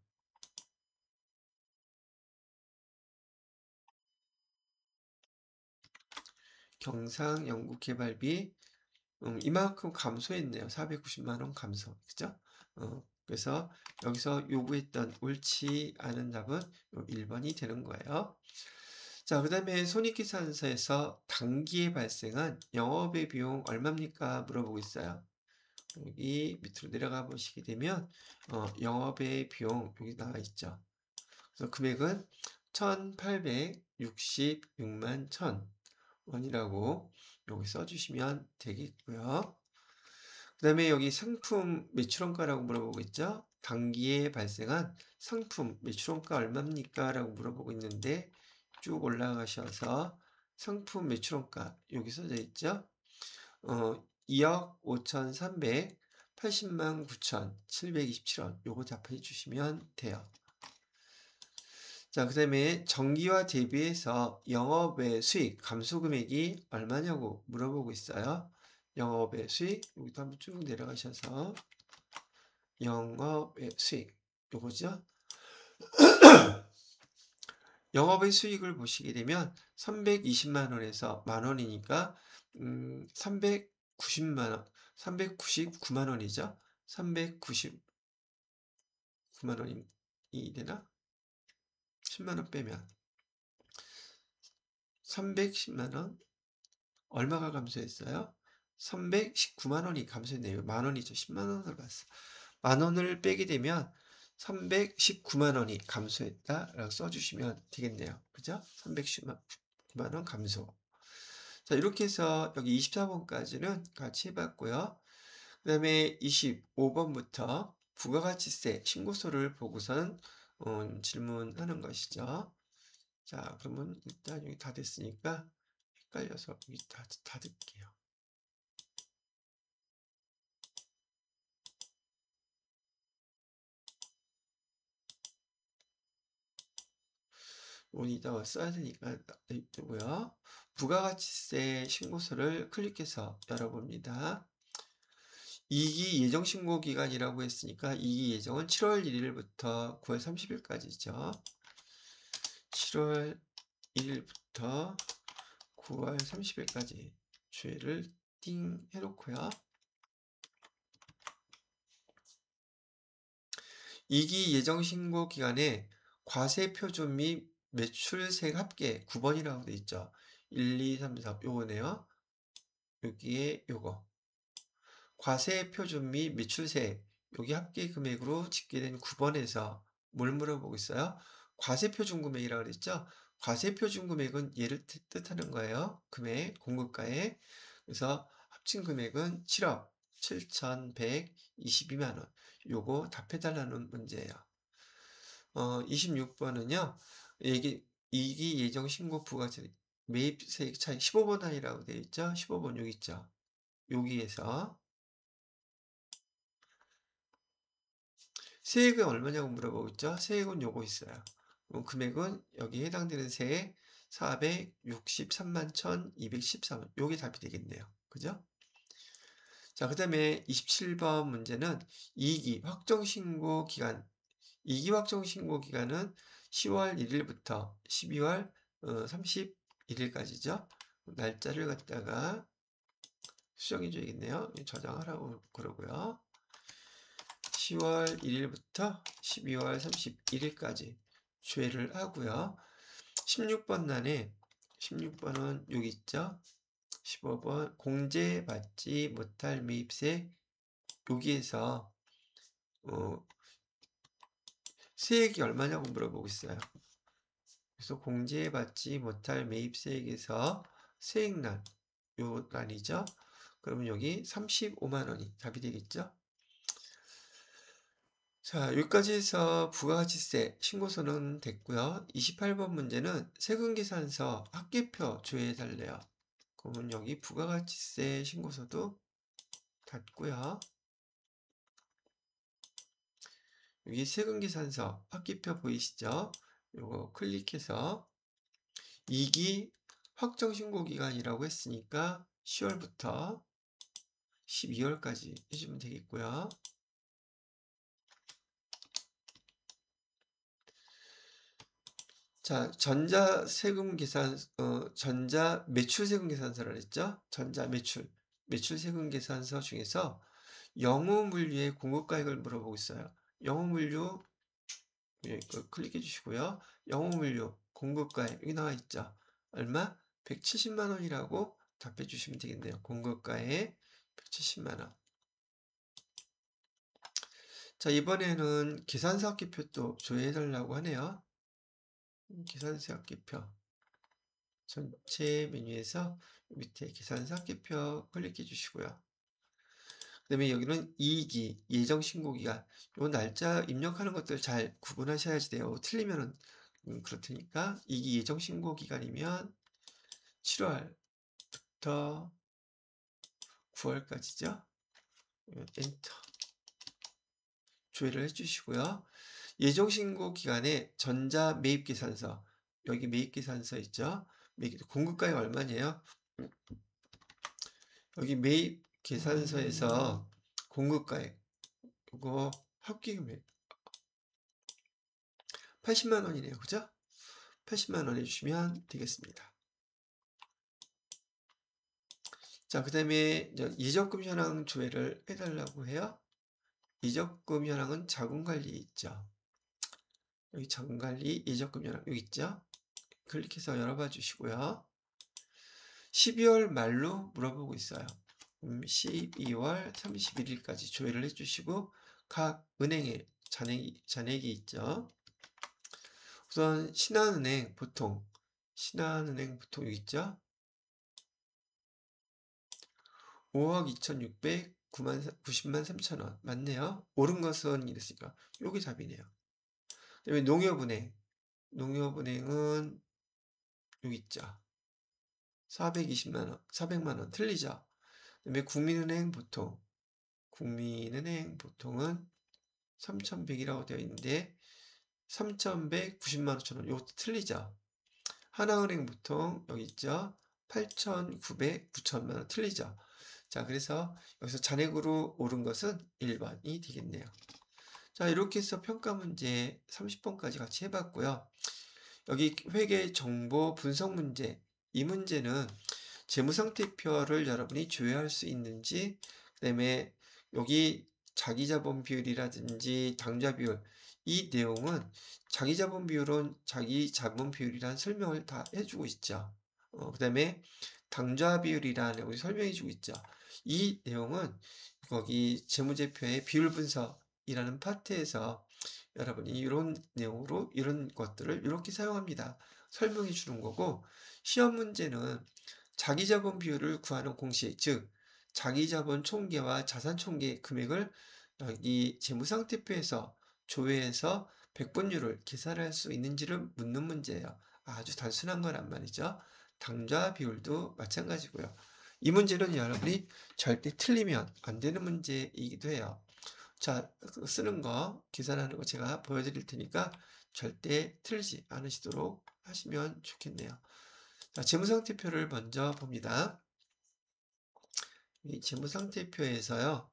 경상연구개발비 이만큼 감소했네요. 490만 원 감소. 그죠? 그래서 여기서 요구했던 옳지 않은 답은 1번이 되는 거예요. 자, 그 다음에 손익계산서에서 단기에 발생한 영업의 비용 얼마입니까? 물어보고 있어요. 여기 밑으로 내려가 보시게 되면 영업의 비용 여기 나와 있죠. 그래서 금액은 1,866만 1,000원이라고 여기 써주시면 되겠고요. 그 다음에 여기 상품 매출원가라고 물어보고 있죠. 단기에 발생한 상품 매출원가 얼마입니까? 라고 물어보고 있는데 쭉 올라가셔서 상품 매출원가 여기 써져 있죠. 2억 5,380만 9,727원 요거 답해 주시면 돼요. 자, 그 다음에 정기와 대비해서 영업외 수익 감소 금액이 얼마냐고 물어보고 있어요. 영업외 수익 여기도 한번 쭉 내려가셔서 영업외 수익 요거죠. 영업의 수익을 보시게 되면 320만 원에서 만원이니까 390만 원, 399만 원이죠. 399만 원이 되나? 10만 원 빼면 310만 원 얼마가 감소했어요? 319만 원이 감소했네요. 만 원이죠. 10만 원을 봤어. 만 원을 빼게 되면 319만 원이 감소했다라고 써주시면 되겠네요. 그죠? 319만 원 감소. 자, 이렇게 해서 여기 24번까지는 같이 해봤고요. 그 다음에 25번부터 부가가치세 신고서를 보고선 질문하는 것이죠. 자, 그러면 일단 여기 다 됐으니까 헷갈려서 여기 다 닫을게요. 이건 이따가 써야 되니까 놔두고요. 부가가치세 신고서를 클릭해서 열어봅니다. 이기 예정 신고 기간이라고 했으니까 이기 예정은 7월 1일부터 9월 30일까지죠. 7월 1일부터 9월 30일까지 주회를 띵 해놓고요. 이기 예정 신고 기간에 과세 표준 및 매출세 합계 9번이라고 되어 있죠. 1, 2, 3, 4 요거네요. 여기에 요거. 과세 표준 및 매출세 여기 합계 금액으로 집계된 9번에서 뭘 물어보고 있어요? 과세 표준 금액이라고 그랬죠? 과세 표준 금액은 얘를 뜻하는 거예요. 금액, 공급가액. 그래서 합친 금액은 7억 7,122만 원. 요거 답해달라는 문제예요. 26번은요. 이기 예정 신고 부가세 매입세액 차익 15번 하이라고 되어 있죠? 15번 여기 있죠? 여기에서 세액은 얼마냐고 물어보고 있죠? 세액은 요거 있어요. 금액은 여기 해당되는 세액 463만 1,213원. 요게 답이 되겠네요. 그죠? 자, 그 다음에 27번 문제는 2기 확정신고 기간. 2기 확정신고 기간은 10월 1일부터 12월 31일까지죠. 날짜를 갖다가 수정해 줘야겠네요. 저장하라고 그러고요. 10월 1일부터 12월 31일까지 주회를 하고요. 16번 난에 16번은 여기 있죠. 15번 공제받지 못할 매입세 여기에서 세액이 얼마냐고 물어보고 있어요. 그래서 공제받지 못할 매입세액에서 세액란 요 란이죠. 그러면 여기 35만 원이 답이 되겠죠. 자, 여기까지 해서 부가가치세 신고서는 됐고요. 28번 문제는 세금계산서 합계표 조회해달래요. 그러면 여기 부가가치세 신고서도 닫고요. 여기 세금계산서 합계표 보이시죠? 요거 클릭해서 2기 확정신고기간이라고 했으니까 10월부터 12월까지 해주면 되겠고요. 자, 전자 매출세금 계산서를 했죠? 전자 매출세금 계산서 중에서 영우물류의 공급가액을 물어보고 있어요. 영우물류, 예, 클릭해 주시고요. 영우물류 공급가액, 여기 나와 있죠? 얼마? 170만 원이라고 답해 주시면 되겠네요. 공급가액 170만 원. 자, 이번에는 계산서 합계표 또 조회해 달라고 하네요. 계산서 합계표. 전체 메뉴에서 밑에 계산서 합계표 클릭해 주시고요. 그 다음에 여기는 2기 예정신고기간 요 날짜 입력하는 것들 잘 구분하셔야지 돼요. 틀리면은 그렇다니까 2기 예정신고기간이면 7월부터 9월까지죠. 엔터 조회를 해주시고요. 예정신고 기간에 전자 매입계산서 여기 매입계산서 있죠. 공급가액 얼마냐요? 여기 매입 계산서에서 공급가액 이거 합계금액 80만 원이네요. 그죠? 80만 원 해주시면 되겠습니다. 자, 그 다음에 이적금 현황 조회를 해달라고 해요. 이적금 현황은 자금관리 있죠. 여기 자금관리 이적금 현황 여기 있죠. 클릭해서 열어봐 주시고요. 12월 말로 물어보고 있어요. 12월 31일까지 조회를 해주시고 각 은행에 잔액이 있죠. 우선 신한은행 보통 여기 있죠. 5억 2,690만 3천원 맞네요. 옳은 것은 이랬으니까 여기 답이네요. 그다음에 농협은행은 여기 있죠. 420만 원, 400만 원 틀리죠. 그다음에 국민은행 보통은 3,100이라고 되어 있는데 3,190만 5천 원. 이것도 틀리죠. 하나은행 보통 여기 있죠. 8,900, 9천만 원 틀리죠. 자, 그래서 여기서 잔액으로 옳은 것은 1번이 되겠네요. 자, 이렇게 해서 평가 문제 30번까지 같이 해봤고요. 여기 회계 정보 분석 문제, 이 문제는 재무상태표를 여러분이 조회할 수 있는지, 그다음에 여기 자기자본 비율이라든지 당좌 비율, 이 내용은 자기자본 비율은 자기자본 비율이라는 설명을 다 해주고 있죠. 그다음에 당좌 비율이라는 내용을 설명해주고 있죠. 이 내용은 거기 재무제표의 비율 분석이라는 파트에서 여러분이 이런 내용으로 이런 것들을 이렇게 사용합니다. 설명해 주는 거고, 시험 문제는 자기자본 비율을 구하는 공식, 즉 자기자본 총계와 자산 총계 금액을 이 재무상태표에서 조회해서 백분율을 계산할 수 있는지를 묻는 문제예요. 아주 단순한 거란 말이죠. 당좌 비율도 마찬가지고요. 이 문제는 여러분이 절대 틀리면 안 되는 문제이기도 해요. 자, 쓰는 거, 계산하는 거 제가 보여드릴 테니까 절대 틀리지 않으시도록 하시면 좋겠네요. 자, 재무상태표를 먼저 봅니다. 이 재무상태표에서요,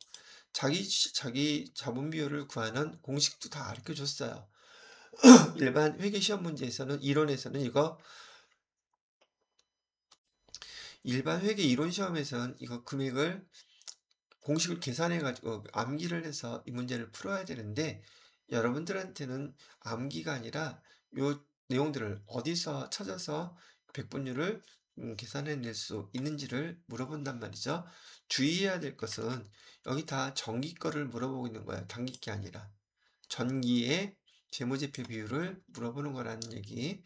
자기 자본 비율을 구하는 공식도 다 가르쳐 줬어요. 일반 회계시험 문제에서는, 이론에서는 이거, 일반 회계 이론 시험에서는 이거 금액을 공식을 계산해가지고 암기를 해서 이 문제를 풀어야 되는데, 여러분들한테는 암기가 아니라 요 내용들을 어디서 찾아서 백분율을 계산해낼 수 있는지를 물어본단 말이죠. 주의해야 될 것은 여기 다 정기 거를 물어보고 있는 거예요. 단기 게 아니라 전기의 재무제표 비율을 물어보는 거라는 얘기.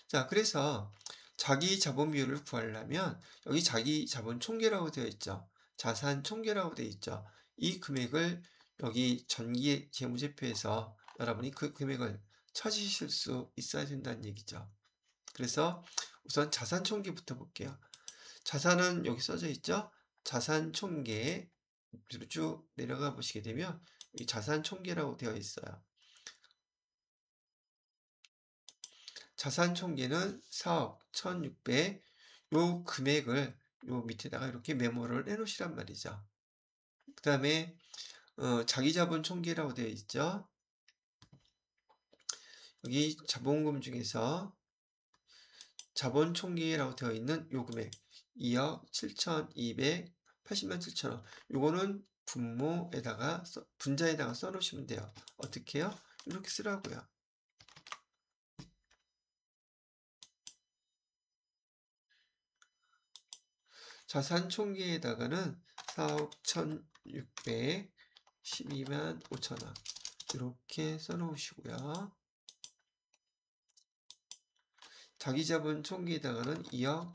자, 그래서 자기 자본 비율을 구하려면 여기 자기 자본 총계라고 되어 있죠. 자산 총계라고 되어 있죠. 이 금액을 여기 전기 재무제표에서 여러분이 그 금액을 찾으실 수 있어야 된다는 얘기죠. 그래서 우선 자산 총계부터 볼게요. 자산은 여기 써져 있죠. 자산 총계 뒤로 쭉 내려가 보시게 되면 이 자산 총계라고 되어 있어요. 자산 총계는 4억 1,600, 요 금액을 요 밑에다가 이렇게 메모를 해 놓으시란 말이죠. 그 다음에 자기 자본 총계라고 되어 있죠. 여기 자본금 중에서 자본 총계라고 되어 있는 요 금액 2억 7,280만 7천원, 요거는 분자에다가 써 놓으시면 돼요. 어떻게 해요? 이렇게 쓰라고요. 자산 총계에다가는 4억 1,612만 5천원 이렇게 써놓으시고요. 자기자본 총계에다가는 2억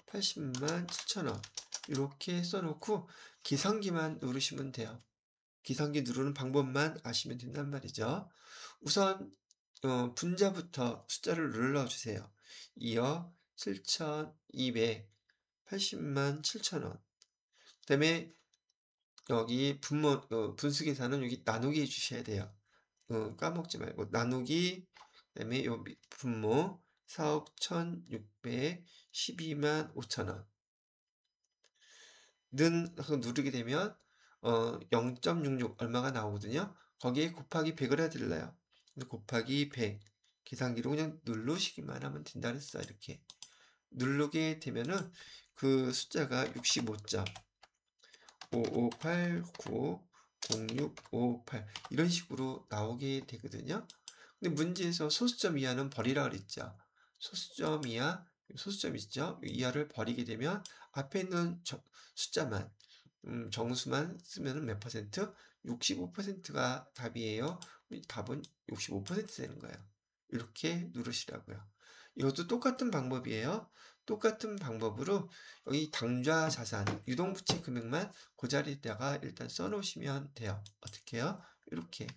7,280만 7천원 이렇게 써놓고 계산기만 누르시면 돼요. 계산기 누르는 방법만 아시면 된단 말이죠. 우선 분자부터 숫자를 눌러주세요. 2억 7,280만 7천원. 그 다음에 여기 분수 계산은 여기 나누기 해주셔야 돼요. 까먹지 말고 나누기, 그다음에 요 분모 4억 1,612만 5천원 는 하고 누르게 되면 0.66 얼마가 나오거든요. 거기에 곱하기 100을 해드려요. 곱하기 100 계산기로 그냥 누르시기만 하면 된다 그랬어요. 이렇게 누르게 되면은 그 숫자가 65점 55890658 이런 식으로 나오게 되거든요. 근데 문제에서 소수점 이하는 버리라 그랬죠. 소수점 이하, 소수점 있죠? 이하를 버리게 되면 앞에 있는 숫자만, 정수만 쓰면 몇 퍼센트? 65%가 답이에요. 답은 65% 되는 거예요. 이렇게 누르시라고요. 이것도 똑같은 방법이에요. 똑같은 방법으로 여기 당좌 자산, 유동부채 금액만 그 자리에다가 일단 써놓으시면 돼요. 어떻게 해요? 이렇게.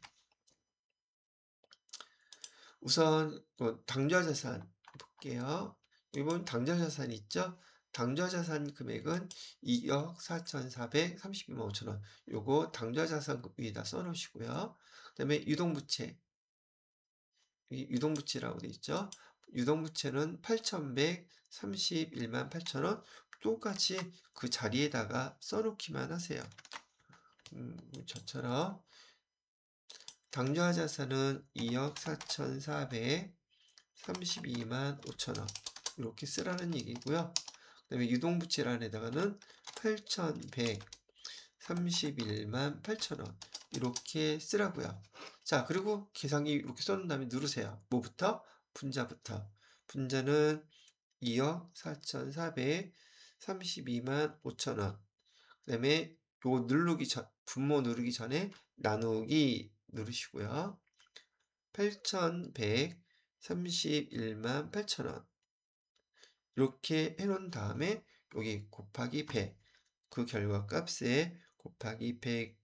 우선 당좌 자산 볼게요. 이번 당좌 자산 있죠? 당좌 자산 금액은 2억 4,432만 5천원. 요거 당좌 자산 위에다 써놓으시고요. 그 다음에 유동부채. 유동부채라고 돼 있죠? 유동부채는 8,131만 8천원 똑같이 그 자리에다가 써놓기만 하세요. 저처럼 당좌 자산은 2억 4,432만 5천원 이렇게 쓰라는 얘기고요. 그 다음에 유동부채란에다가는 8,131만 8천원 이렇게 쓰라고요. 자, 그리고 계산기 이렇게 써놓은 다음에 누르세요. 뭐부터? 분자부터. 분자는 2억 4,432만 5천원. 그 다음에 요거 분모 누르기 전에 나누기 누르시고요. 8,131만 8천원. 이렇게 해놓은 다음에 여기 곱하기 100. 그 결과값에 곱하기 100을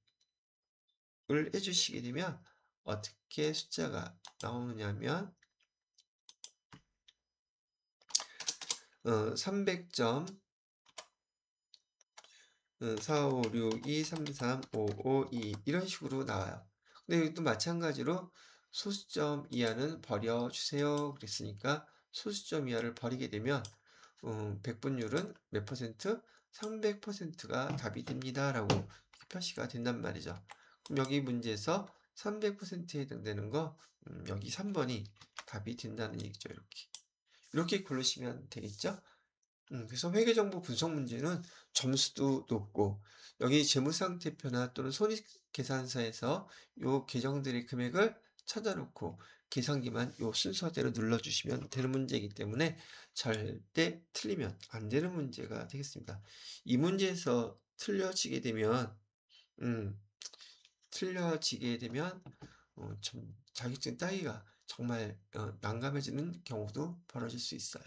해주시게 되면 어떻게 숫자가 나오느냐면 300점 4, 5, 6, 2, 3, 3, 5, 5, 2 이런 식으로 나와요. 근데 여기도 마찬가지로 소수점 이하는 버려주세요. 그랬으니까 소수점 이하를 버리게 되면 백분율은 몇 퍼센트? 300%가 답이 됩니다. 라고 표시가 된단 말이죠. 그럼 여기 문제에서 300%에 해당되는 거 여기 3번이 답이 된다는 얘기죠. 이렇게 고르시면 되겠죠? 그래서 회계정보 분석 문제는 점수도 높고 여기 재무상태표나 또는 손익계산서에서 요 계정들의 금액을 찾아놓고 계산기만 요 순서대로 눌러주시면 되는 문제이기 때문에 절대 틀리면 안 되는 문제가 되겠습니다. 이 문제에서 음, 틀려지게 되면 자격증 따기가 정말 난감해지는 경우도 벌어질 수 있어요.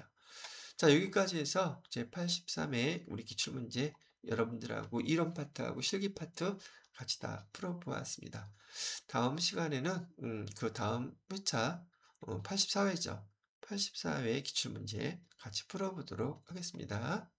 자, 여기까지 해서 제83회 우리 기출문제 여러분들하고 이론 파트하고 실기 파트 같이 다 풀어보았습니다. 다음 시간에는 그 다음 회차 84회죠. 84회 기출문제 같이 풀어보도록 하겠습니다.